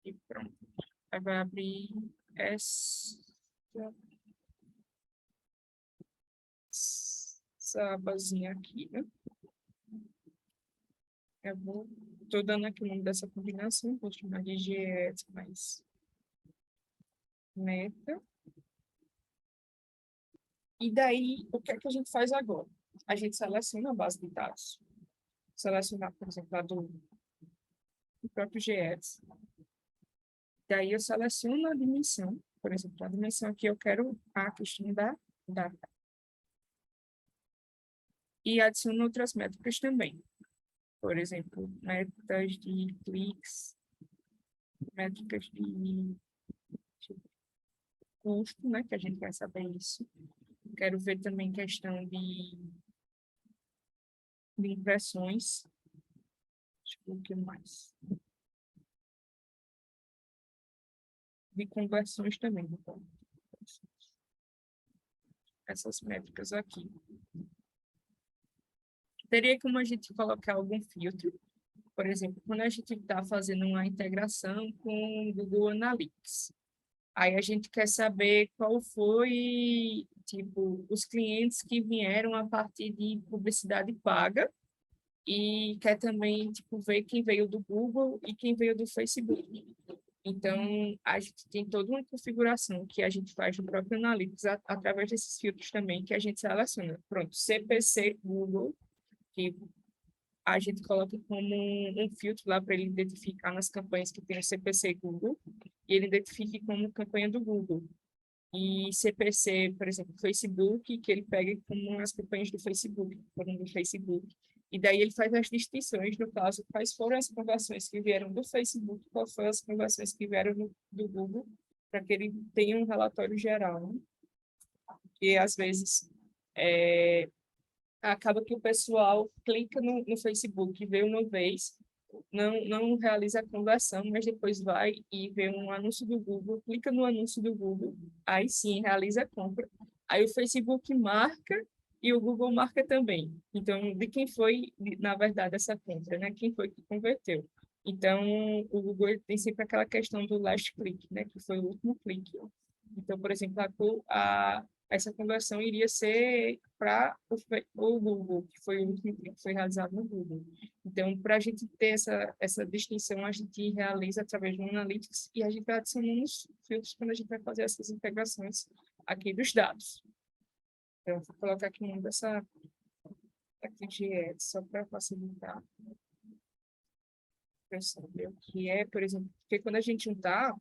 E pronto. Aí vai abrir essa abazinha aqui, né? Estou dando aqui o nome dessa combinação, vou chamar de GES mais meta. E daí, o que é que a gente faz agora? A gente seleciona a base de dados. Selecionar, por exemplo, a do próprio GES. Daí eu seleciono a dimensão. Por exemplo, a dimensão aqui eu quero a questão da data. E adiciono outras métricas também. Por exemplo, métricas de cliques, métricas de custo, né? Que a gente vai saber isso. Quero ver também questão de impressões. Deixa eu ver o que mais. De conversões também. Então, essas métricas aqui. Teria como a gente colocar algum filtro. Por exemplo, quando a gente está fazendo uma integração com o Google Analytics. Aí a gente quer saber qual foi, tipo, os clientes que vieram a partir de publicidade paga e quer também, tipo, ver quem veio do Google e quem veio do Facebook. Então, a gente tem toda uma configuração que a gente faz no próprio Analytics através desses filtros também que a gente seleciona. Pronto, CPC Google, que a gente coloca como um filtro lá para ele identificar nas campanhas que tem o CPC Google, e ele identifique como campanha do Google. E CPC, por exemplo, Facebook, que ele pega como as campanhas do Facebook, foram do Facebook. E daí ele faz as distinções, no caso, quais foram as conversões que vieram do Facebook, quais foram as conversões que vieram do Google, para que ele tenha um relatório geral, né? Porque, às vezes, acaba que o pessoal clica no Facebook, vê uma vez, não realiza a conversão, mas depois vai e vê um anúncio do Google, clica no anúncio do Google, aí sim realiza a compra. Aí o Facebook marca e o Google marca também. Então, de quem foi, na verdade, essa compra, né? Quem foi que converteu? Então, o Google ele tem sempre aquela questão do last click, né? Que foi o último clique. Então, por exemplo, essa conversão iria ser para o Google, que foi o último clique que foi realizado no Google. Então, para a gente ter essa distinção, a gente realiza através do Analytics e a gente vai adicionando os filtros quando a gente vai fazer essas integrações aqui dos dados. Então, vou colocar aqui o nome dessa aqui de ads, só para facilitar. Para saber o que é, por exemplo, porque quando a gente juntar,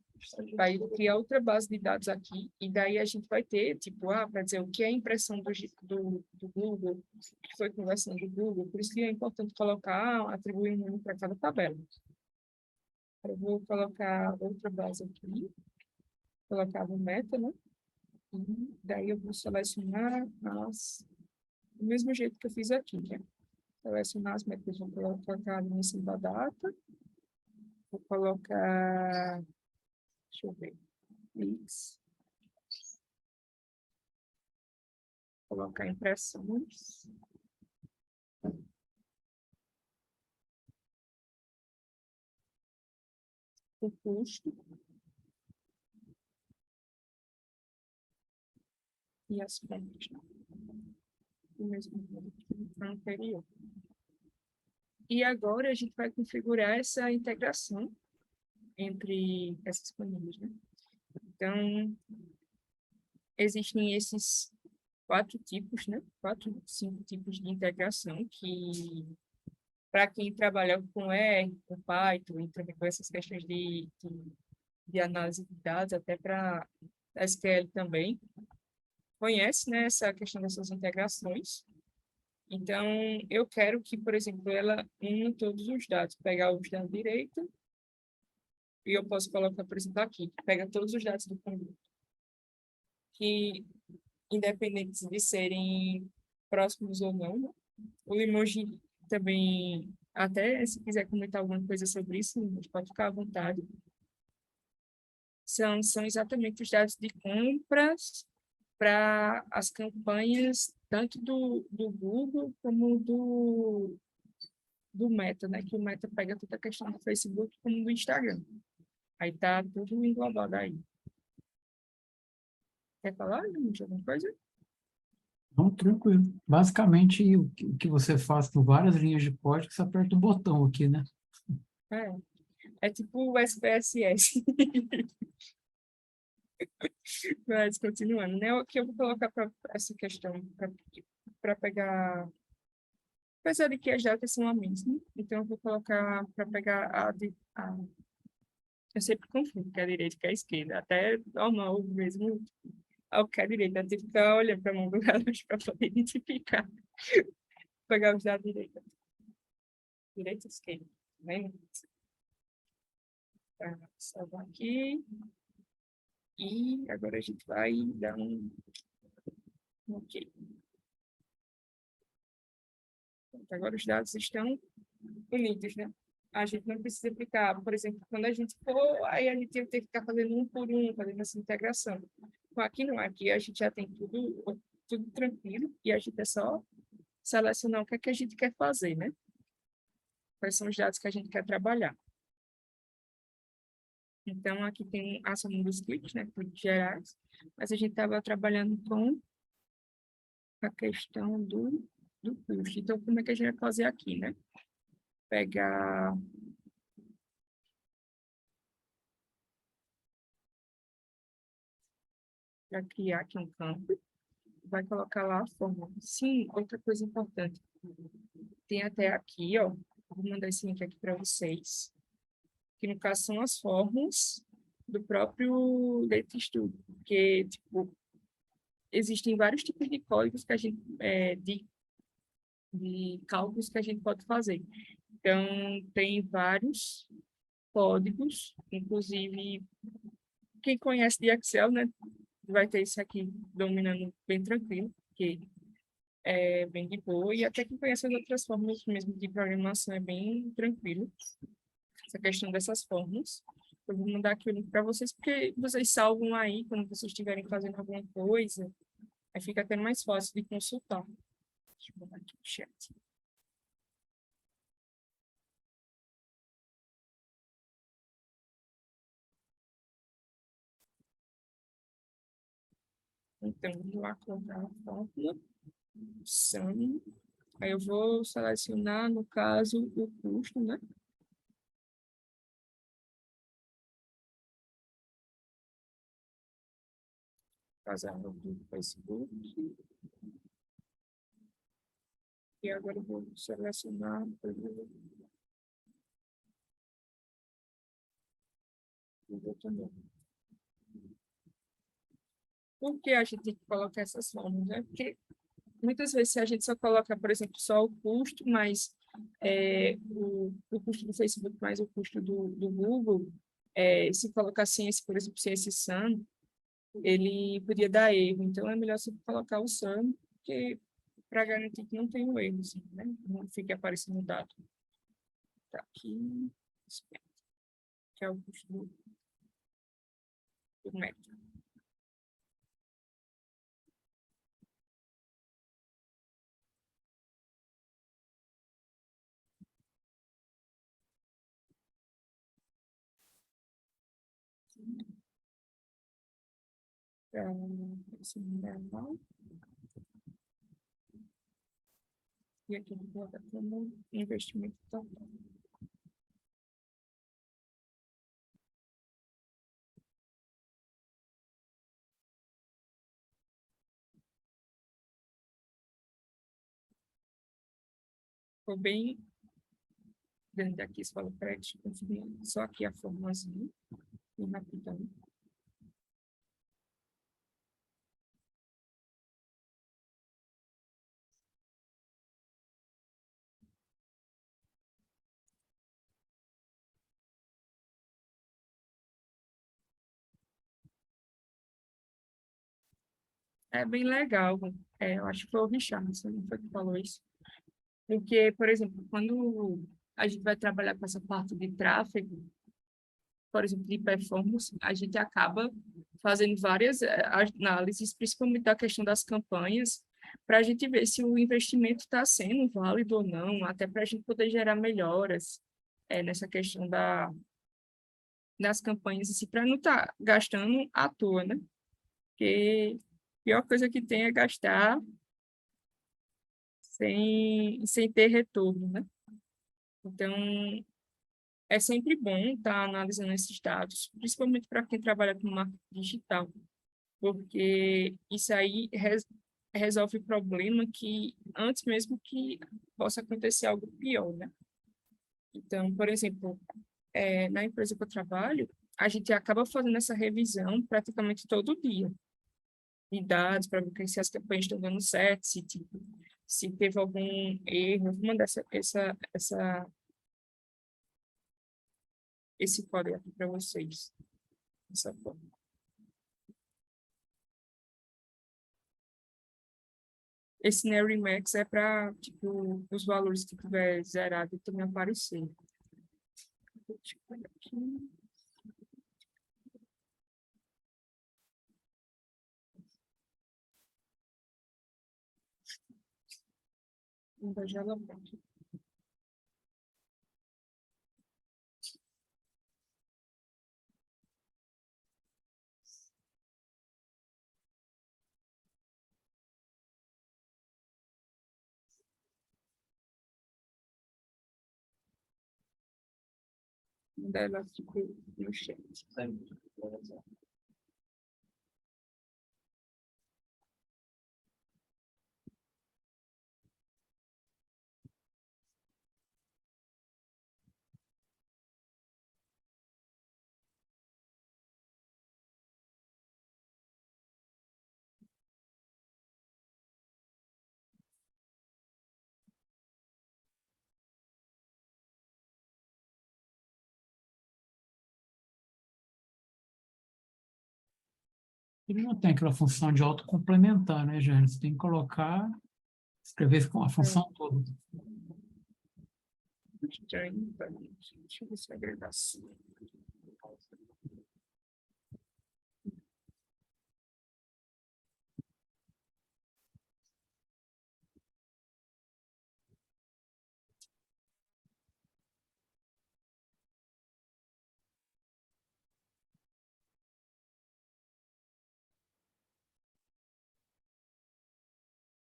vai criar outra base de dados aqui, e daí a gente vai ter, tipo, para dizer o que é a impressão do Google, que foi conversão do Google, por isso que é importante colocar, atribuir um nome para cada tabela. Eu vou colocar outra base aqui, colocar o meta, né? E daí eu vou selecionar do mesmo jeito que eu fiz aqui, né? Selecionar as metas, vou colocar no início da data, vou colocar, deixa eu ver, Mix, colocar impressões, o custo e as compras, né? O mesmo que no anterior. E agora a gente vai configurar essa integração entre essas planilhas, né? Então, existem esses 4 tipos, né? 4, 5 tipos de integração que, para quem trabalha com R, com Python, e também com essas questões de análise de dados, até para SQL também, conhece, né, essa questão dessas integrações. Então, eu quero que, por exemplo, ela una todos os dados, pegar os da direita, e eu posso colocar, por exemplo, aqui, que pega todos os dados do conjunto, que, independentes de serem próximos ou não, né? O emoji também, até se quiser comentar alguma coisa sobre isso, pode ficar à vontade. São exatamente os dados de compras para as campanhas, tanto do Google como do Meta, né? Que o Meta pega toda a questão do Facebook como do Instagram. Aí tá tudo englobado aí. Quer falar de alguma coisa? Não, tranquilo. Basicamente, o que você faz com várias linhas de código, você aperta o botão aqui, né? É tipo o SPSS. Mas, continuando, né? O que eu vou colocar para essa questão, para pegar... Apesar de que as datas são a mesma, então eu vou colocar para pegar eu sempre confundo que é a direita e que é a esquerda, até normal mesmo, ao que é a direita, eu tenho que ficar olhando para a mão do relógio para poder identificar, pegar os da direita. Direita e esquerda, né? Tá, salvar aqui. E agora a gente vai dar um ok. Pronto, agora os dados estão bonitos, né? A gente não precisa aplicar, por exemplo, quando a gente for, aí a gente ia ter que ficar fazendo um por um, fazendo essa integração. Aqui não, aqui a gente já tem tudo tranquilo e a gente é só selecionar o que é que a gente quer fazer, né? Quais são os dados que a gente quer trabalhar. Então, aqui tem a soma dos cliques, né? Cliques gerais, mas a gente estava trabalhando com a questão do custo. Então, como é que a gente vai fazer aqui, né? Pegar para criar aqui um campo. Vai colocar lá a fórmula. Sim, outra coisa importante. Tem até aqui, ó. Vou mandar esse link aqui para vocês. Que, no caso, são as fórmulas do próprio Data Studio. Porque, tipo, existem vários tipos de códigos que a gente... de cálculos que a gente pode fazer. Então, tem vários códigos, inclusive, quem conhece de Excel, né, vai ter isso aqui dominando bem tranquilo, porque é bem de boa, e até quem conhece as outras fórmulas mesmo de programação é bem tranquilo, essa questão dessas fórmulas. Eu vou mandar aqui o link para vocês, porque vocês salvam aí quando vocês estiverem fazendo alguma coisa, aí fica até mais fácil de consultar. Deixa eu botar aqui no chat. Então, vou lá colocar a fórmula. Sum. Aí eu vou selecionar, no caso, o custo, né? Casar do Facebook. E agora eu vou selecionar o Google também. Por que a gente tem que colocar essas fórmulas, né? Porque muitas vezes se a gente só coloca, por exemplo, só o custo, mas o custo do Facebook mais o custo do Google, se colocar sem esse, por exemplo, sem esse sum, ele podia dar erro. Então, é melhor você colocar o sum, porque para garantir que não tem um erro, assim, né? Não fique aparecendo o dado. Tá aqui, que é o custo do método. Esse normal. E aqui eu vou colocar como investimento total. Ficou bem grande aqui, se fala crédito, consumir só aqui a formulazinha, e rapidão. É bem legal. Eu acho que foi o Richard, não foi que falou isso. Porque, por exemplo, quando a gente vai trabalhar com essa parte de tráfego, por exemplo, de performance, a gente acaba fazendo várias análises, principalmente da questão das campanhas, para a gente ver se o investimento está sendo válido ou não, até para a gente poder gerar melhoras nessa questão das campanhas, assim, para não estar gastando à toa, né? Porque a pior coisa que tem é gastar sem ter retorno, né? Então, é sempre bom estar analisando esses dados, principalmente para quem trabalha com marketing digital, porque isso aí resolve problema que antes mesmo que possa acontecer algo pior, né? Então, por exemplo, na empresa que eu trabalho, a gente acaba fazendo essa revisão praticamente todo dia, de dados, para ver se as campanhas estão dando certo, se teve algum erro. Eu vou mandar esse código aqui para vocês. Essa forma. Esse Nary Max é para, tipo, os valores que tiver zerado também aparecer. Deixa eu pegar aqui. Embajada pronto. Dela ficou no chat. Ele não tem aquela função de autocomplementar, né, Jane? Você tem que colocar, escrever com a função toda. Estranho pra mim. Deixa eu ver se é agregação.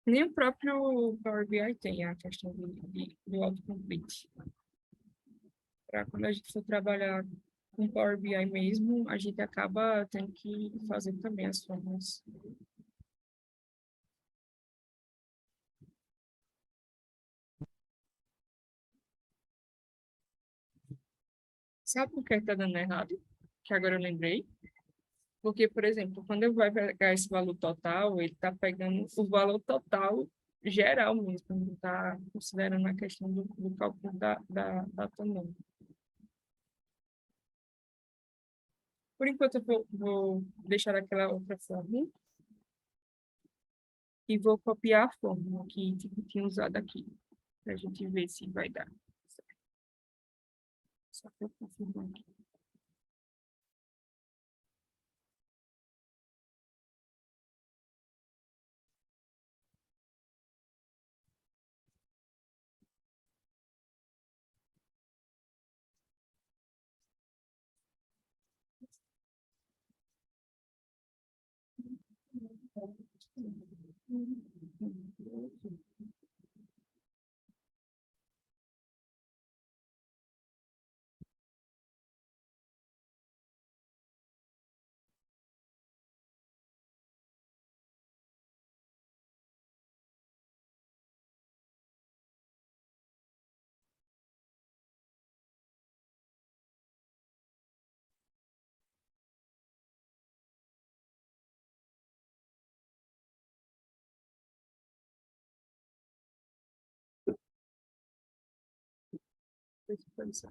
Nem o próprio Power BI tem a questão do autocomplete. Para quando a gente for trabalhar com Power BI mesmo, a gente acaba tendo que fazer também as formas. Sabe por que está dando errado? Que agora eu lembrei. Porque, por exemplo, quando eu vou pegar esse valor total, ele está pegando o valor total geral mesmo, não está considerando a questão do cálculo da tamanho. Por enquanto, eu vou deixar aquela outra fórmula e vou copiar a fórmula que tipo, tinha usado aqui, para a gente ver se vai dar. Só para eu confirmar aqui. Deixa eu pensar.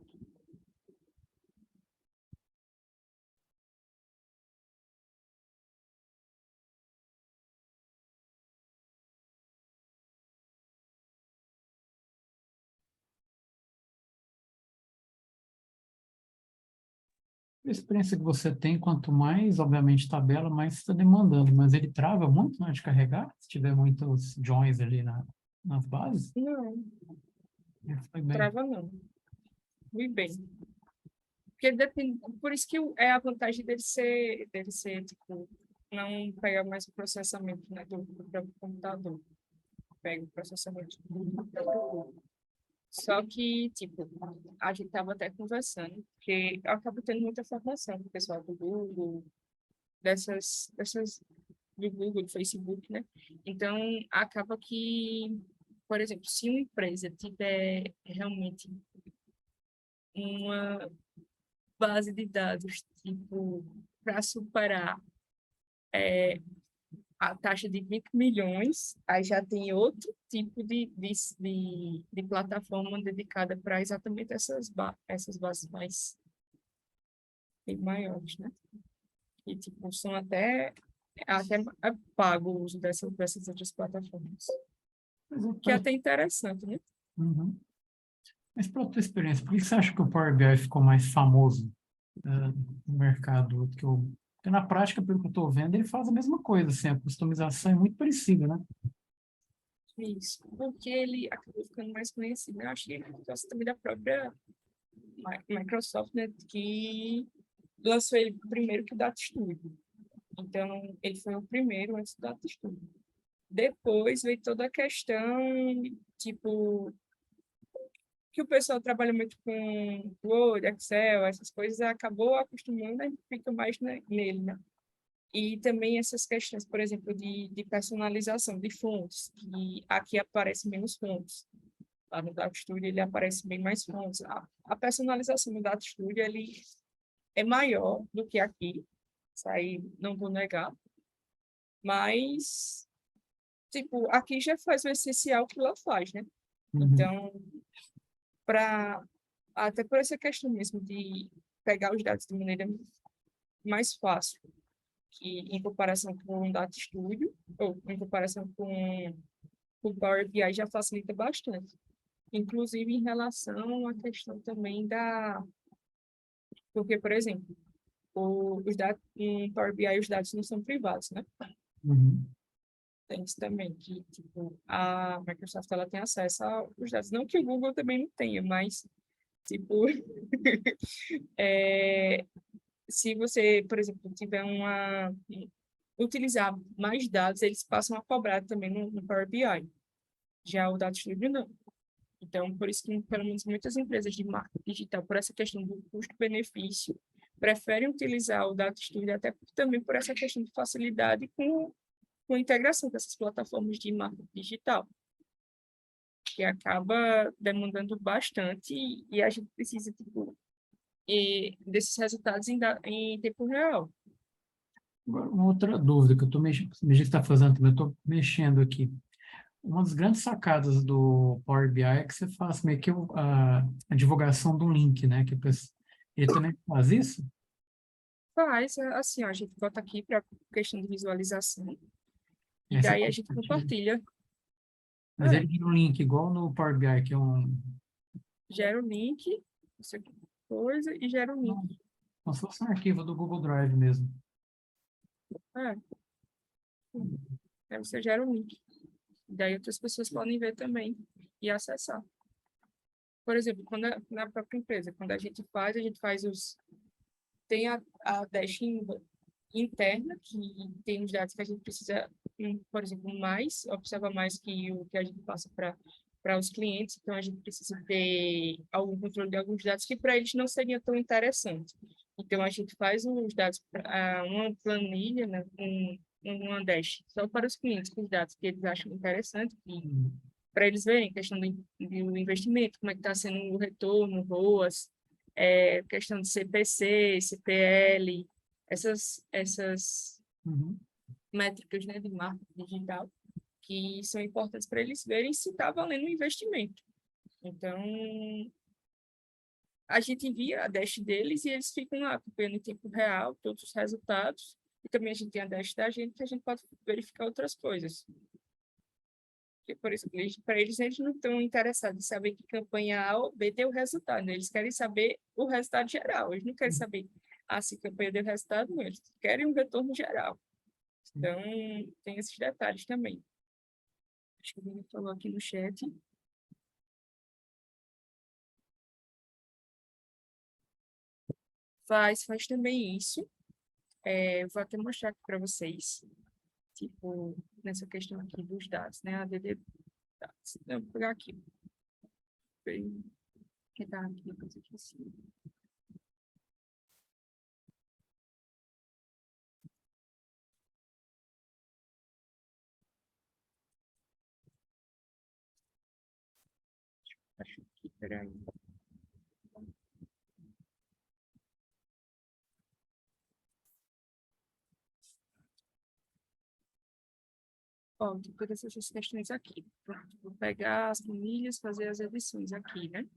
A experiência que você tem, quanto mais, obviamente, tabela, mais está demandando, mas ele trava muito na hora de carregar, se tiver muitos joins ali nas bases. Não, Ele foi bem. trava não. Muito bem. Porque depende, por isso que é a vantagem dele ser tipo, não pegar mais o processamento, né, do próprio computador. Pega o processamento do computador. Só que, tipo, a gente estava até conversando, porque eu acabo tendo muita formação do pessoal do Google, dessas do Google, do Facebook, né? Então, acaba que, por exemplo, se uma empresa tiver realmente uma base de dados, tipo, para superar a taxa de 20 milhões, aí já tem outro tipo de plataforma dedicada para exatamente essas bases mais bem maiores, né? E, tipo, são até pago o uso dessas outras plataformas. Mas, Que é até interessante, né? uhum. Mas para a tua experiência, por que você acha que o Power BI ficou mais famoso no mercado? Porque na prática, pelo que eu estou vendo, ele faz a mesma coisa, assim, a customização é muito parecida, né? Isso. Porque ele acabou ficando mais conhecido. Eu acho que ele gosta também da própria Microsoft, né? Que lançou ele primeiro que o Data Studio. Então, ele foi o primeiro antes do Data Studio. Depois veio toda a questão, tipo, que o pessoal trabalha muito com Word, Excel, essas coisas, acabou acostumando, a gente fica mais nele, né? E também essas questões, por exemplo, de personalização de fontes, que aqui aparece menos fontes. Lá no Data Studio ele aparece bem mais fontes. A personalização no Data Studio ele é maior do que aqui, isso aí não vou negar, mas, tipo, aqui já faz o essencial que lá faz, né? Uhum. Então, até por essa questão mesmo de pegar os dados de maneira mais fácil, que em comparação com o Data Studio, ou em comparação com o Power BI, já facilita bastante. Inclusive em relação à questão também da... Porque, por exemplo, os dados, em Power BI os dados não são privados, né? Uhum. Tem isso também, que tipo, a Microsoft ela tem acesso aos dados. Não que o Google também não tenha, mas tipo, se você, por exemplo, tiver utilizar mais dados, eles passam a cobrar também no Power BI. Já o Data Studio não. Então, por isso que, pelo menos, muitas empresas de marketing digital, por essa questão do custo-benefício, preferem utilizar o Data Studio até também por essa questão de facilidade com a integração dessas plataformas de marketing digital, que acaba demandando bastante e a gente precisa, tipo, desses resultados em tempo real. Agora, uma outra dúvida que eu estou mexendo, que você está fazendo também, eu estou mexendo aqui. Uma das grandes sacadas do Power BI é que você faz meio que a divulgação do link, né? Ele também faz isso? Faz, assim, ó, a gente bota aqui para questão de visualização, e Aí você daí a gente compartilha. compartilha. Mas É, ele tem um link igual no Power BI, que é gera o link, isso aqui, coisa, e gera o link. como se fosse um arquivo do Google Drive mesmo. É, aí você gera o link. Daí outras pessoas podem ver também e acessar. Por exemplo, na própria empresa, quando a gente faz tem a dash interna, que tem os dados que a gente precisa, por exemplo, observa mais que o que a gente passa para os clientes, então a gente precisa ter algum controle de alguns dados que para eles não seria tão interessante. Então a gente faz os dados, uma planilha, né, uma dash só para os clientes, com os dados que eles acham interessante, para eles verem questão do investimento, como é que está sendo o retorno, ROAS, questão de CPC, CPL, essas Uhum. métricas, né, de marketing digital, que são importantes para eles verem se está valendo o investimento. Então, a gente envia a dash deles e eles ficam lá acompanhando em tempo real todos os resultados. E também a gente tem a dash da gente, que a gente pode verificar outras coisas. Porque, por exemplo, para eles não estão interessados em saber que campanha A ou B deu resultado, né? Eles querem saber o resultado geral. Eles não querem saber se a campanha deu resultado, não. Eles querem um retorno geral. Então, tem esses detalhes também. Acho que o Vini falou aqui no chat. Faz também isso. Vou até mostrar aqui para vocês. Tipo, nessa questão aqui dos dados, né? A DD dados. Eu vou pegar aqui. Que tá aqui, depois aqui assim. Acho que, peraí. Ó, tem todas essas questões aqui. Pronto, vou pegar as planilhas, fazer as edições aqui, né?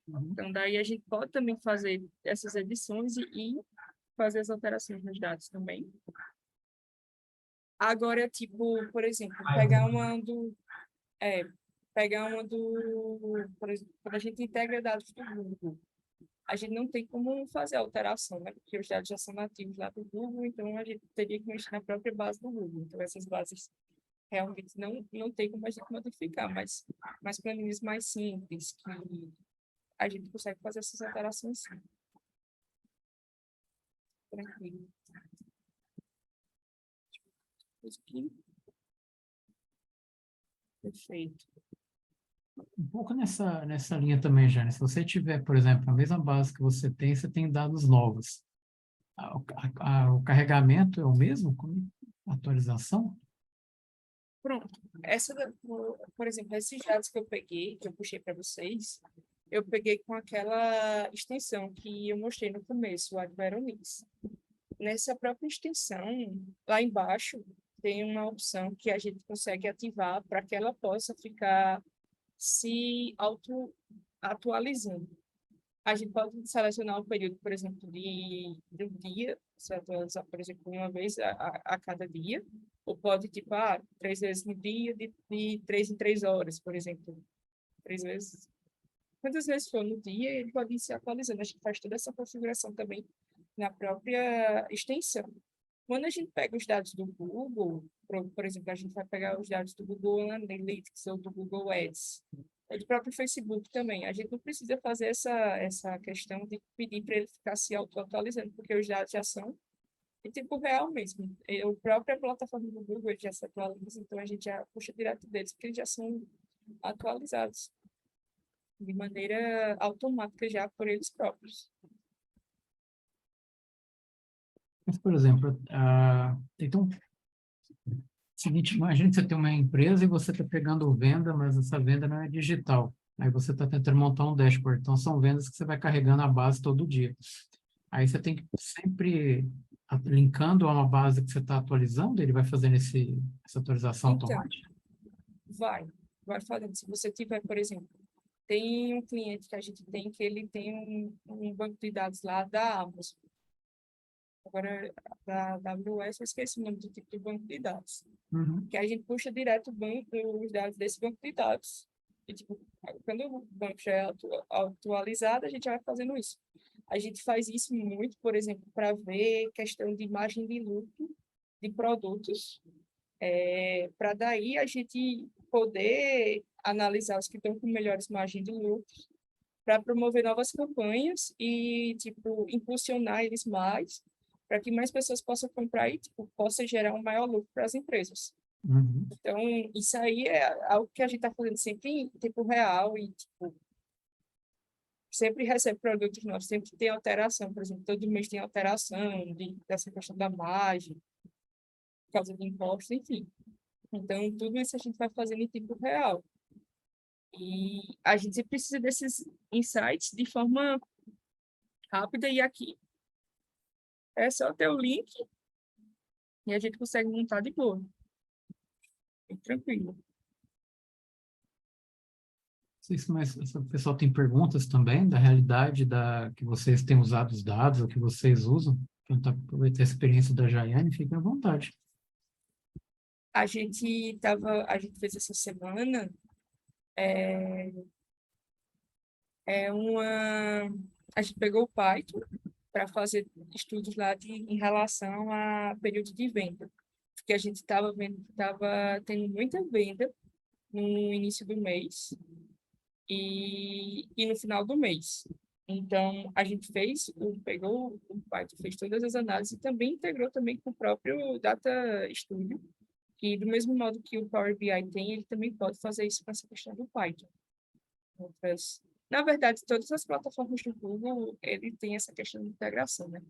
Uhum. Então, daí a gente pode também fazer essas edições e fazer as alterações nos dados também. Agora, tipo, por exemplo, por exemplo, quando a gente integra dados do Google, a gente não tem como fazer alteração, né? Porque os dados já são nativos lá do Google, então a gente teria que mexer na própria base do Google. Então, essas bases realmente não tem como a gente modificar, mas planilhas mais simples, que a gente consegue fazer essas alterações sim. Tranquilo. Aqui. Perfeito. Um pouco nessa linha também, Jane. Se você tiver, por exemplo, a mesma base que você tem dados novos. O carregamento é o mesmo? A atualização? Pronto. Por exemplo, esses dados que eu peguei, que eu puxei para vocês, eu peguei com aquela extensão que eu mostrei no começo, o Adveronix. Nessa própria extensão, lá embaixo, tem uma opção que a gente consegue ativar para que ela possa ficar se auto-atualizando. A gente pode selecionar um período, por exemplo, de um dia, se atualizar, por exemplo, uma vez a cada dia, ou pode, tipo, 3 vezes no dia, de 3 em 3 horas, por exemplo. 3 vezes. Quantas vezes for no dia, ele pode ir se atualizando. A gente faz toda essa configuração também na própria extensão. Quando a gente pega os dados do Google, por exemplo, a gente vai pegar os dados do Google Analytics ou do Google Ads, ou do próprio Facebook também. A gente não precisa fazer essa questão de pedir para ele ficar se auto-atualizando, porque os dados já são em tempo real mesmo. E a própria plataforma do Google ele já se atualiza, então a gente já puxa direto deles, porque eles já são atualizados de maneira automática já por eles próprios. Mas, por exemplo, então, seguinte, imagina que você tem uma empresa e você está pegando venda, mas essa venda não é digital. Aí você está tentando montar um dashboard. Então, são vendas que você vai carregando a base todo dia. Aí você tem que sempre linkando a uma base que você está atualizando, ele vai fazendo essa atualização Então, automática? vai fazendo. Se você tiver, por exemplo, tem um cliente que a gente tem que ele tem um banco de dados lá da Amazon. Agora, da AWS, eu esqueci o nome do tipo de banco de dados. Uhum. Que a gente puxa direto os dados desse banco de dados. E, tipo, quando o banco já é atualizado, a gente já vai fazendo isso. A gente faz isso muito, por exemplo, para ver questão de margem de lucro de produtos, para daí a gente poder analisar os que estão com melhores margens de lucro, para promover novas campanhas e, tipo, impulsionar eles mais, para que mais pessoas possam comprar e, tipo, possa gerar um maior lucro para as empresas. Uhum. Então, isso aí é algo que a gente está fazendo sempre em tempo real e, tipo, sempre recebe produtos novos, sempre tem alteração. Por exemplo, todo mês tem alteração dessa questão da margem, por causa de impostos, enfim. Então, tudo isso a gente vai fazendo em tempo real. E a gente precisa desses insights de forma rápida e aqui é só ter o link e a gente consegue montar de boa. Bem tranquilo. Mas o pessoal tem perguntas também da realidade que vocês têm usado os dados, ou que vocês usam. Tentar aproveitar a experiência da Jaiane, fiquem à vontade. A gente fez essa semana a gente pegou o Python para fazer estudos lá em relação a período de venda, porque a gente estava vendo que estava tendo muita venda no início do mês e no final do mês. Então, a gente pegou o Python, fez todas as análises e também integrou também com o próprio Data Studio, que do mesmo modo que o Power BI tem, ele também pode fazer isso com essa questão do Python. Na verdade, todas as plataformas do Google, ele tem essa questão de integração, né?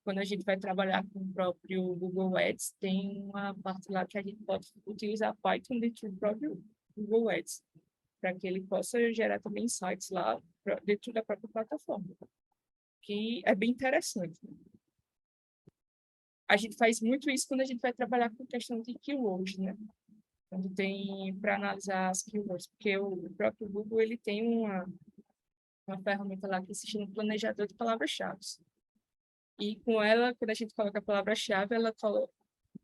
Quando a gente vai trabalhar com o próprio Google Ads, tem uma parte lá que a gente pode utilizar Python dentro do próprio Google Ads, para que ele possa gerar também insights lá dentro da própria plataforma, que é bem interessante. A gente faz muito isso quando a gente vai trabalhar com questão de keywords, né? Quando tem para analisar as keywords, porque o próprio Google ele tem uma ferramenta lá que se chama planejador de palavras-chave. E com ela, quando a gente coloca a palavra-chave, ela coloca,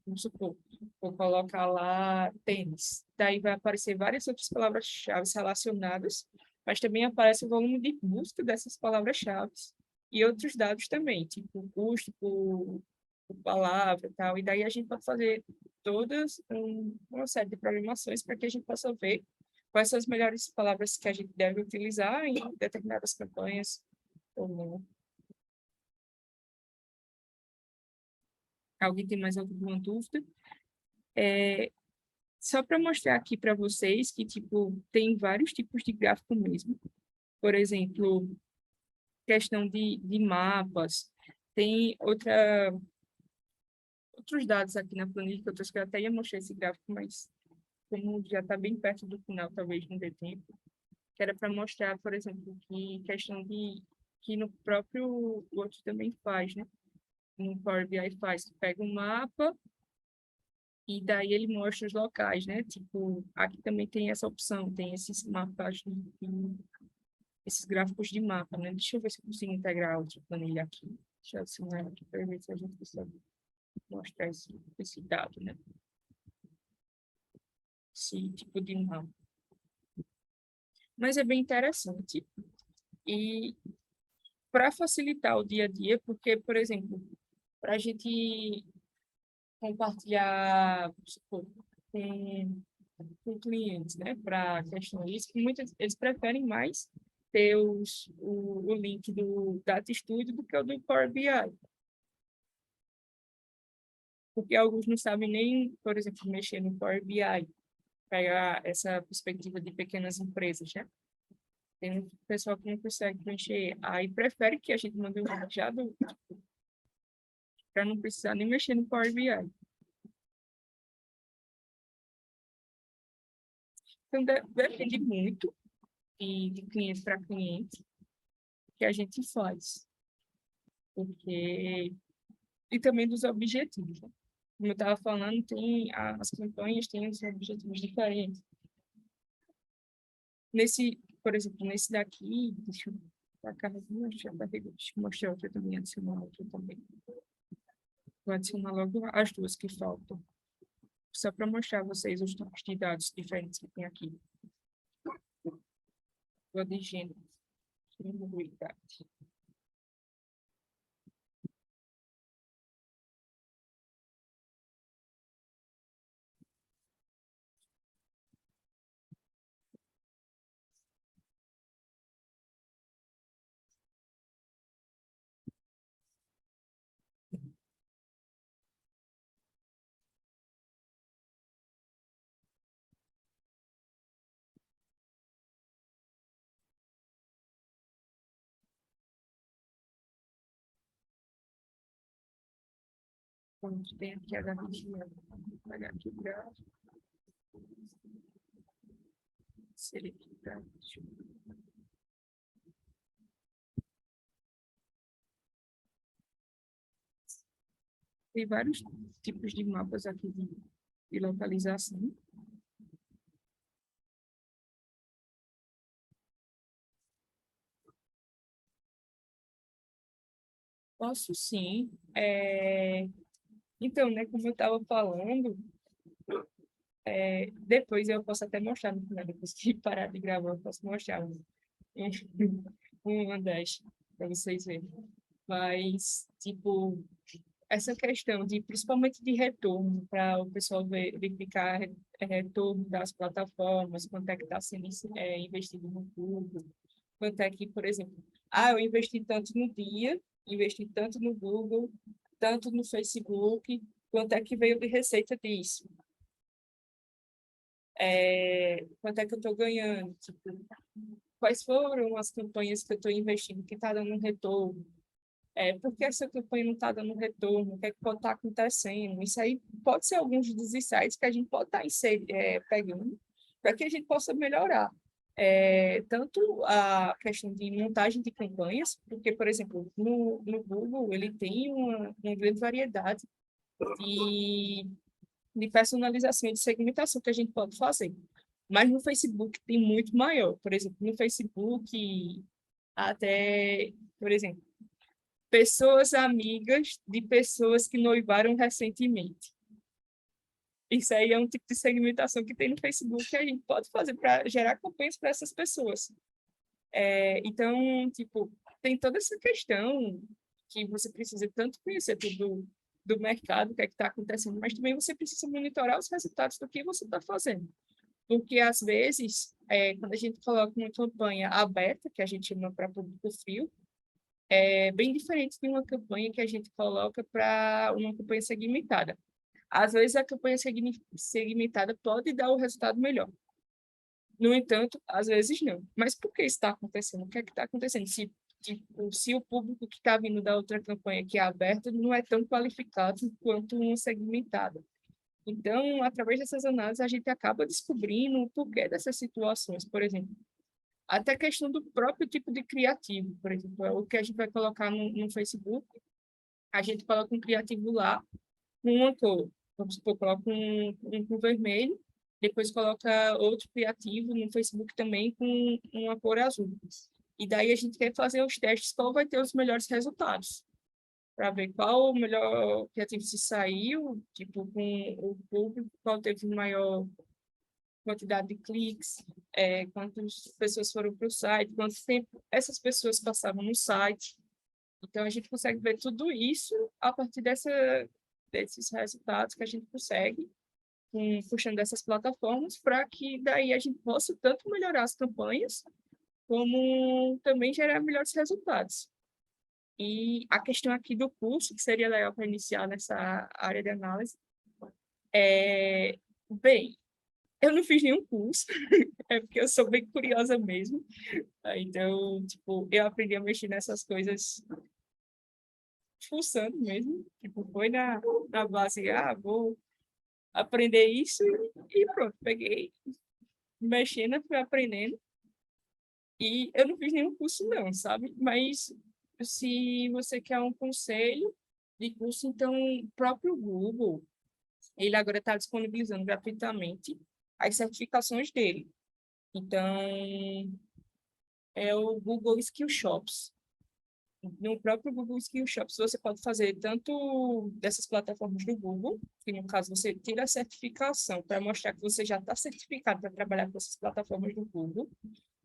vamos supor, vou colocar lá tênis. Daí vai aparecer várias outras palavras-chave relacionadas, mas também aparece o volume de busca dessas palavras-chave e outros dados também, tipo o custo por palavra e tal. E daí a gente pode fazer uma série de programações para que a gente possa ver quais são as melhores palavras que a gente deve utilizar em determinadas campanhas ou não. Alguém tem mais alguma dúvida? Só para mostrar aqui para vocês que, tipo, tem vários tipos de gráfico mesmo. Por exemplo, questão de mapas. Tem outros dados aqui na planilha que eu até ia mostrar esse gráfico, mas como já está bem perto do final, talvez não dê tempo. Que era para mostrar, por exemplo, que questão que no próprio Word também faz, né? No Power BI faz, pega um mapa e daí ele mostra os locais, né? Tipo, aqui também tem essa opção, tem esses mapas esses gráficos de mapa, né? Deixa eu ver se eu consigo integrar outra planilha aqui. Deixa eu assinar aqui para ver se a gente consegue mostrar esse dado, né? Esse tipo de mapa. Mas é bem interessante. E para facilitar o dia a dia, porque, por exemplo, para a gente compartilhar, supor, com clientes, né, para questões que muitos eles preferem mais ter o link do Data Studio do que o do Power BI. Porque alguns não sabem nem, por exemplo, mexer no Power BI, pegar essa perspectiva de pequenas empresas, né? Tem um pessoal que não consegue preencher, aí prefere que a gente mande um link já para não precisar nem mexer no Power BI. Então, depende muito de cliente para cliente que a gente faz. Porque... E também dos objetivos, né? Como eu estava falando, as campanhas têm os objetivos diferentes. Por exemplo, nesse daqui, deixa eu mostrar outra também, adicionar outra também. Vou adicionar logo as duas que faltam, só para mostrar a vocês os tipos de dados diferentes que tem aqui. Vou de gênero, mobilidade. Onde tem aqui a garantia, vou pegar aqui o gráfico. Seletividade. Tem vários tipos de mapas aqui de localização. Posso sim. Então, né, como eu estava falando, depois eu posso até mostrar no final, depois que parar de gravar, eu posso mostrar uma das para vocês verem. Mas, tipo, essa questão de, principalmente de retorno, para o pessoal verificar retorno das plataformas, quanto é que está sendo investido no Google, quanto é que, por exemplo, eu investi tanto no dia, investi tanto no Google, tanto no Facebook, quanto é que veio de receita disso? Quanto é que eu estou ganhando? Tipo, quais foram as campanhas que eu estou investindo que está dando um retorno? Por que essa campanha não está dando retorno? O que é que pode estar acontecendo? Isso aí pode ser alguns dos insights que a gente pode estar pegando para que a gente possa melhorar. Tanto a questão de montagem de campanhas, porque, por exemplo, no Google, ele tem uma grande variedade de personalização e de segmentação que a gente pode fazer. Mas no Facebook tem muito maior. Por exemplo, no Facebook, até, por exemplo, pessoas amigas de pessoas que noivaram recentemente. Isso aí é um tipo de segmentação que tem no Facebook que a gente pode fazer para gerar campanhas para essas pessoas. Então, tipo, tem toda essa questão que você precisa tanto conhecer tudo do mercado, o que é que está acontecendo, mas também você precisa monitorar os resultados do que você está fazendo. Porque, às vezes, quando a gente coloca uma campanha aberta, que a gente chama para público frio, é bem diferente de uma campanha que a gente coloca para uma campanha segmentada. Às vezes, a campanha segmentada pode dar o resultado melhor. No entanto, às vezes não. Mas por que isso está acontecendo? O que é que está acontecendo? Se o público que está vindo da outra campanha que é aberta não é tão qualificado quanto uma segmentada. Então, através dessas análises, a gente acaba descobrindo o porquê dessas situações. Por exemplo, até a questão do próprio tipo de criativo, por exemplo, o que a gente vai colocar no Facebook, a gente coloca um criativo lá com uma cor. Vamos supor, coloca um com vermelho, depois coloca outro criativo no Facebook também com uma cor azul. E daí a gente quer fazer os testes, qual vai ter os melhores resultados, para ver qual o melhor criativo se saiu, tipo, com o público, qual teve maior quantidade de cliques, quantas pessoas foram para o site, quanto tempo essas pessoas passavam no site. Então, a gente consegue ver tudo isso a partir desses resultados que a gente consegue, puxando dessas plataformas, para que daí a gente possa tanto melhorar as campanhas, como também gerar melhores resultados. E a questão aqui do curso, que seria legal para iniciar nessa área de análise, bem, eu não fiz nenhum curso, é porque eu sou bem curiosa mesmo. Então, tipo, eu aprendi a mexer nessas coisas fuçando mesmo. Tipo, foi na base, vou aprender isso e pronto, peguei, mexendo, fui aprendendo. E eu não fiz nenhum curso não, sabe? Mas se você quer um conselho de curso, então o próprio Google, ele agora está disponibilizando gratuitamente as certificações dele. Então, é o Google Skill Shops. No próprio Google Skill Shops, você pode fazer tanto dessas plataformas do Google, que no caso você tira a certificação para mostrar que você já está certificado para trabalhar com essas plataformas do Google,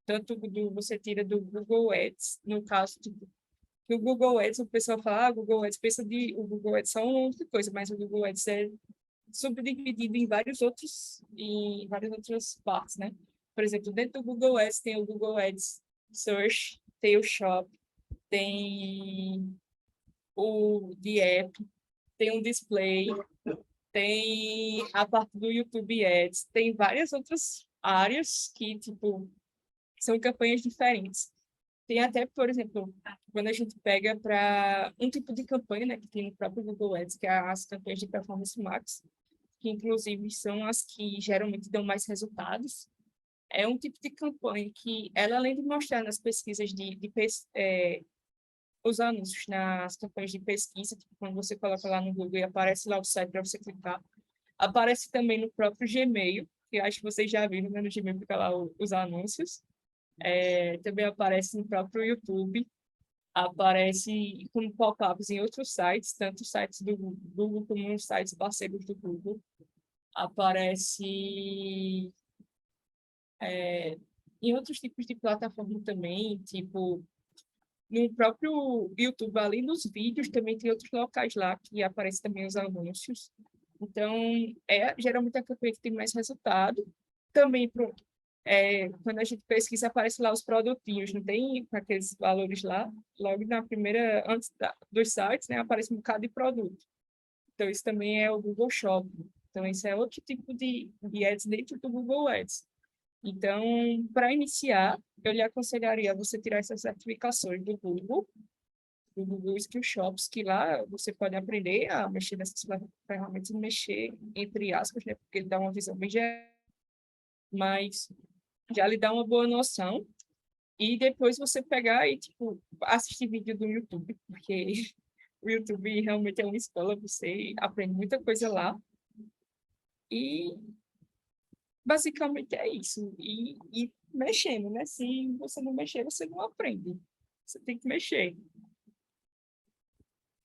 tanto você tira do Google Ads, no caso do Google Ads, o pessoal fala, Google Ads, pensa o Google Ads só uma outra coisa, mas o Google Ads é subdividido em várias outras partes, né? Por exemplo, dentro do Google Ads tem o Google Ads Search, tem o Shop, tem o de App, tem um Display, tem a parte do YouTube Ads, tem várias outras áreas que, tipo, são campanhas diferentes. Tem até, por exemplo, quando a gente pega para um tipo de campanha, né, que tem no próprio Google Ads, que é as campanhas de Performance Max, que inclusive são as que geralmente dão mais resultados. É um tipo de campanha que ela, além de mostrar nas pesquisas os anúncios nas campanhas de pesquisa, tipo, quando você coloca lá no Google e aparece lá o site para você clicar, aparece também no próprio Gmail, que acho que vocês já viram, né, no Gmail fica lá os anúncios. Também aparece no próprio YouTube, aparece como pop-ups em outros sites, tanto sites do Google como nos sites parceiros do Google. Aparece em outros tipos de plataforma também, tipo, no próprio YouTube, além dos vídeos, também tem outros locais lá que aparecem também os anúncios. Então, geralmente a campanha que tem mais resultado. Também, pronto, quando a gente pesquisa, aparece lá os produtinhos, não tem aqueles valores lá? Logo na primeira, antes dos sites, né, aparece um bocado de produto. Então, isso também é o Google Shopping. Então, esse é outro tipo de ads dentro do Google Ads. Então, para iniciar, eu lhe aconselharia você tirar essas certificações do Google Skill Shops, que lá você pode aprender a mexer nessas ferramentas, mexer, entre aspas, né, porque ele dá uma visão bem geral, mas já lhe dá uma boa noção. E depois você pegar e, tipo, assistir vídeo do YouTube, porque o YouTube realmente é uma escola, você aprende muita coisa lá. E basicamente é isso. E mexendo, né? Se você não mexer, você não aprende. Você tem que mexer.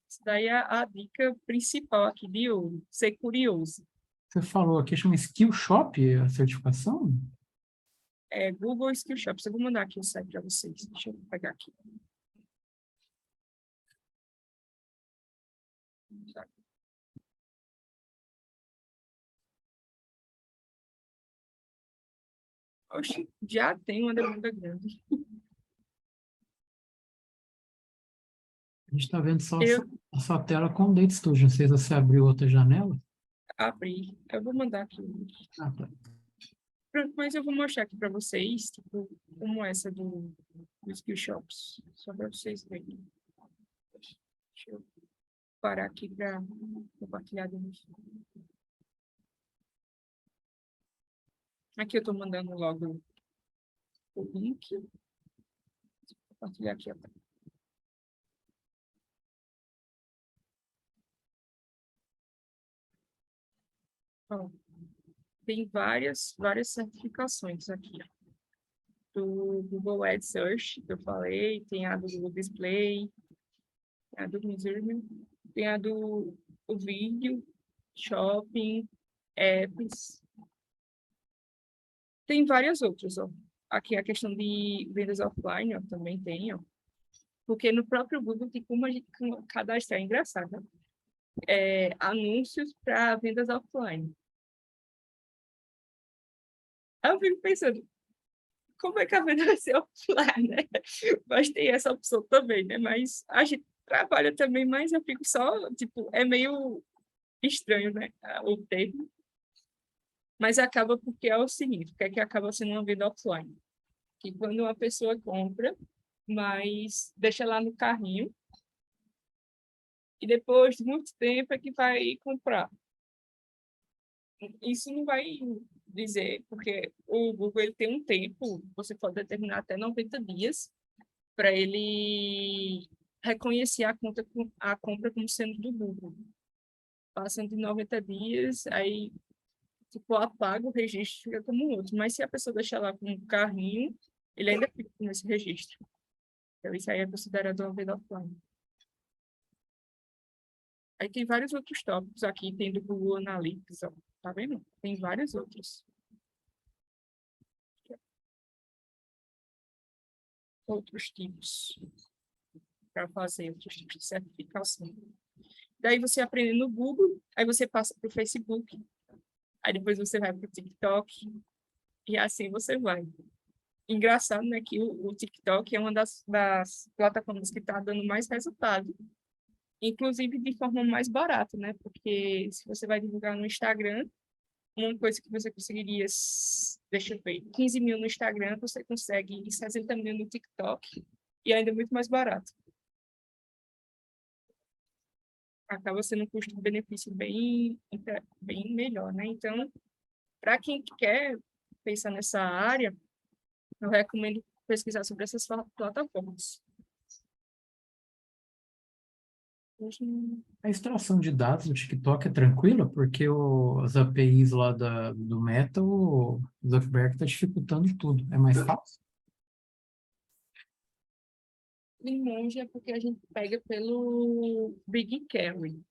Isso daí é a dica principal aqui de ouro, ser curioso. Você falou aqui, chama Skill Shop a certificação? É Google Skill Shops. Eu vou mandar aqui o site para vocês. Deixa eu pegar aqui. Oxe, já tem uma demanda grande. A gente está vendo só Eu a sua tela com o Date Studio. Não sei se você abriu outra janela. abri. Eu vou mandar aqui. Ah, tá. Pronto, mas eu vou mostrar aqui para vocês, tipo, como essa do Skill Shops. Só para vocês verem. Deixa eu parar aqui para compartilhar de novo. Aqui eu estou mandando logo o link. Vou compartilhar aqui. Ó, tem várias certificações aqui. Ó. do Google Ads Search, que eu falei, tem a do Google Display, tem a do Resume, tem a do o vídeo, shopping, apps. Tem várias outras, ó. Aqui a questão de vendas offline, ó, também tem, ó. Porque no próprio Google tem como a gente cadastrar, é engraçado, né? Anúncios para vendas offline. Aí eu fico pensando, como é que a venda vai ser offline, né? Mas tem essa opção também, né? Mas a gente trabalha também, mas eu fico só, tipo, é meio estranho, né? O termo. Mas acaba porque é o seguinte, o que é que acaba sendo uma venda offline? Que quando uma pessoa compra, mas deixa lá no carrinho, e depois de muito tempo é que vai comprar. Isso não vai dizer, porque o Google ele tem um tempo, você pode determinar até 90 dias, para ele reconhecer a compra como sendo do Google. Passando de 90 dias, aí tipo, apaga o registro, fica como outro. Mas se a pessoa deixar lá com um carrinho, ele ainda fica com esse registro. Então, isso aí é considerado uma venda offline. Aí tem vários outros tópicos aqui, tem do Google Analytics, ó. Tá vendo? Tem vários outros. Outros tipos para fazer, outros tipos de certificação. Daí você aprende no Google, aí você passa para o Facebook, aí depois você vai para o TikTok, e assim você vai. Engraçado, né, que o TikTok é uma das plataformas que está dando mais resultado, inclusive de forma mais barata, né? Porque se você vai divulgar no Instagram, uma coisa que você conseguiria, deixa eu ver, 15 mil no Instagram, você consegue 60 mil no TikTok, e ainda é muito mais barato. Acaba sendo um custo-benefício bem melhor, né? Então, para quem quer pensar nessa área, eu recomendo pesquisar sobre essas plataformas. A extração de dados do TikTok é tranquila, porque as APIs lá do Meta, o Zuckerberg está dificultando tudo. É mais fácil? Em longe é porque a gente pega pelo BigQuery.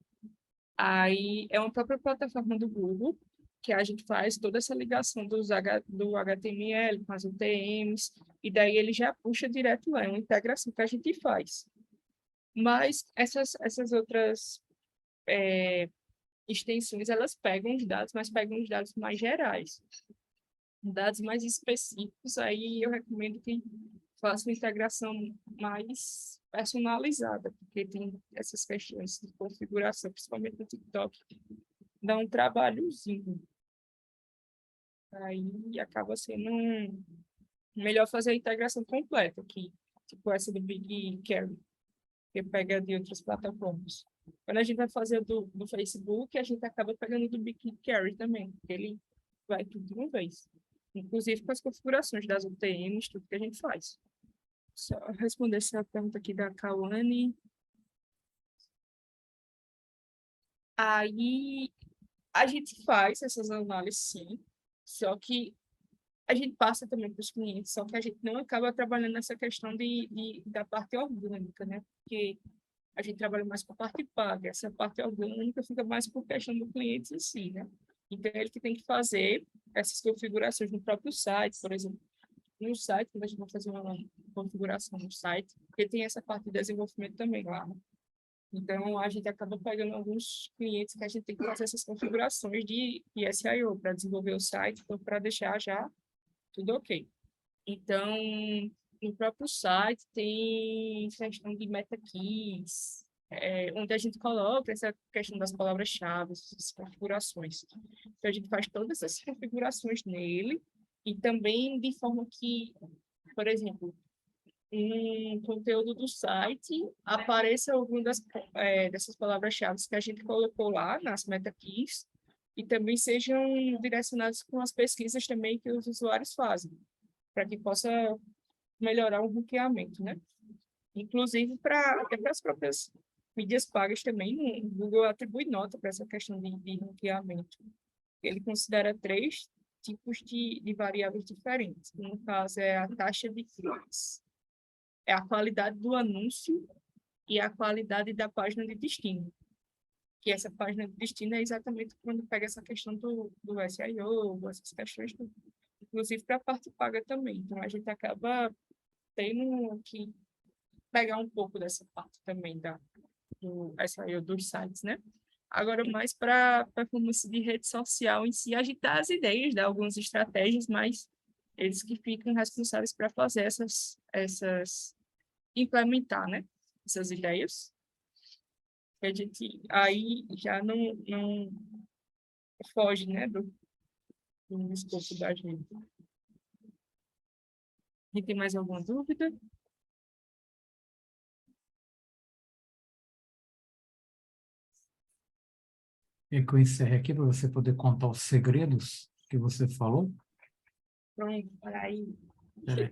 Aí é uma própria plataforma do Google, que a gente faz toda essa ligação do HTML com as UTMs, e daí ele já puxa direto lá, é uma integração que a gente faz. Mas essas outras extensões, elas pegam os dados, mas pegam os dados mais gerais. Dados mais específicos, aí eu recomendo que faça uma integração mais personalizada, porque tem essas questões de configuração, principalmente no TikTok, dá um trabalhozinho. Aí acaba sendo melhor fazer a integração completa, que tipo essa do BigQuery, que pega de outras plataformas. Quando a gente vai fazer do Facebook, a gente acaba pegando do BigQuery também, porque ele vai tudo de uma vez. Inclusive com as configurações das UTMs, tudo que a gente faz. Só responder essa pergunta aqui da Kawane. Aí a gente faz essas análises, sim, só que a gente passa também para os clientes, só que a gente não acaba trabalhando nessa questão da parte orgânica, né? Porque a gente trabalha mais com a parte paga, essa parte orgânica fica mais por questão do cliente em si, né? Então, ele que tem que fazer essas configurações no próprio site, por exemplo. No site, quando a gente vai fazer uma configuração no site, porque tem essa parte de desenvolvimento também lá, né? Então, a gente acaba pegando alguns clientes que a gente tem que fazer essas configurações de SEO para desenvolver o site, então, para deixar já tudo ok. Então, no próprio site tem questão de meta keys, onde a gente coloca essa questão das palavras-chave, essas configurações. Então, a gente faz todas essas configurações nele e também de forma que, por exemplo, um conteúdo do site apareça alguma dessas palavras-chave que a gente colocou lá nas meta keys e também sejam direcionados com as pesquisas também que os usuários fazem, para que possa melhorar o ranqueamento, né? Inclusive até para as próprias mídias pagas também, o Google atribui nota para essa questão de ranqueamento. Ele considera três tipos de variáveis diferentes. No caso, é a taxa de cliques, é a qualidade do anúncio e a qualidade da página de destino. Que essa página de destino é exatamente quando pega essa questão do SEO, essas questões, inclusive para a parte paga também. Então, a gente acaba tendo que pegar um pouco dessa parte também do SEO dos sites, né? Agora, mais para performance de rede social em si, agitar as ideias, dar algumas estratégias, mas eles que ficam responsáveis para fazer implementar, né? Essas ideias. A gente aí já não foge, né, do escopo da gente. E tem mais alguma dúvida? E que eu encerre aqui para você poder contar os segredos que você falou. Pronto, para aí. Peraí.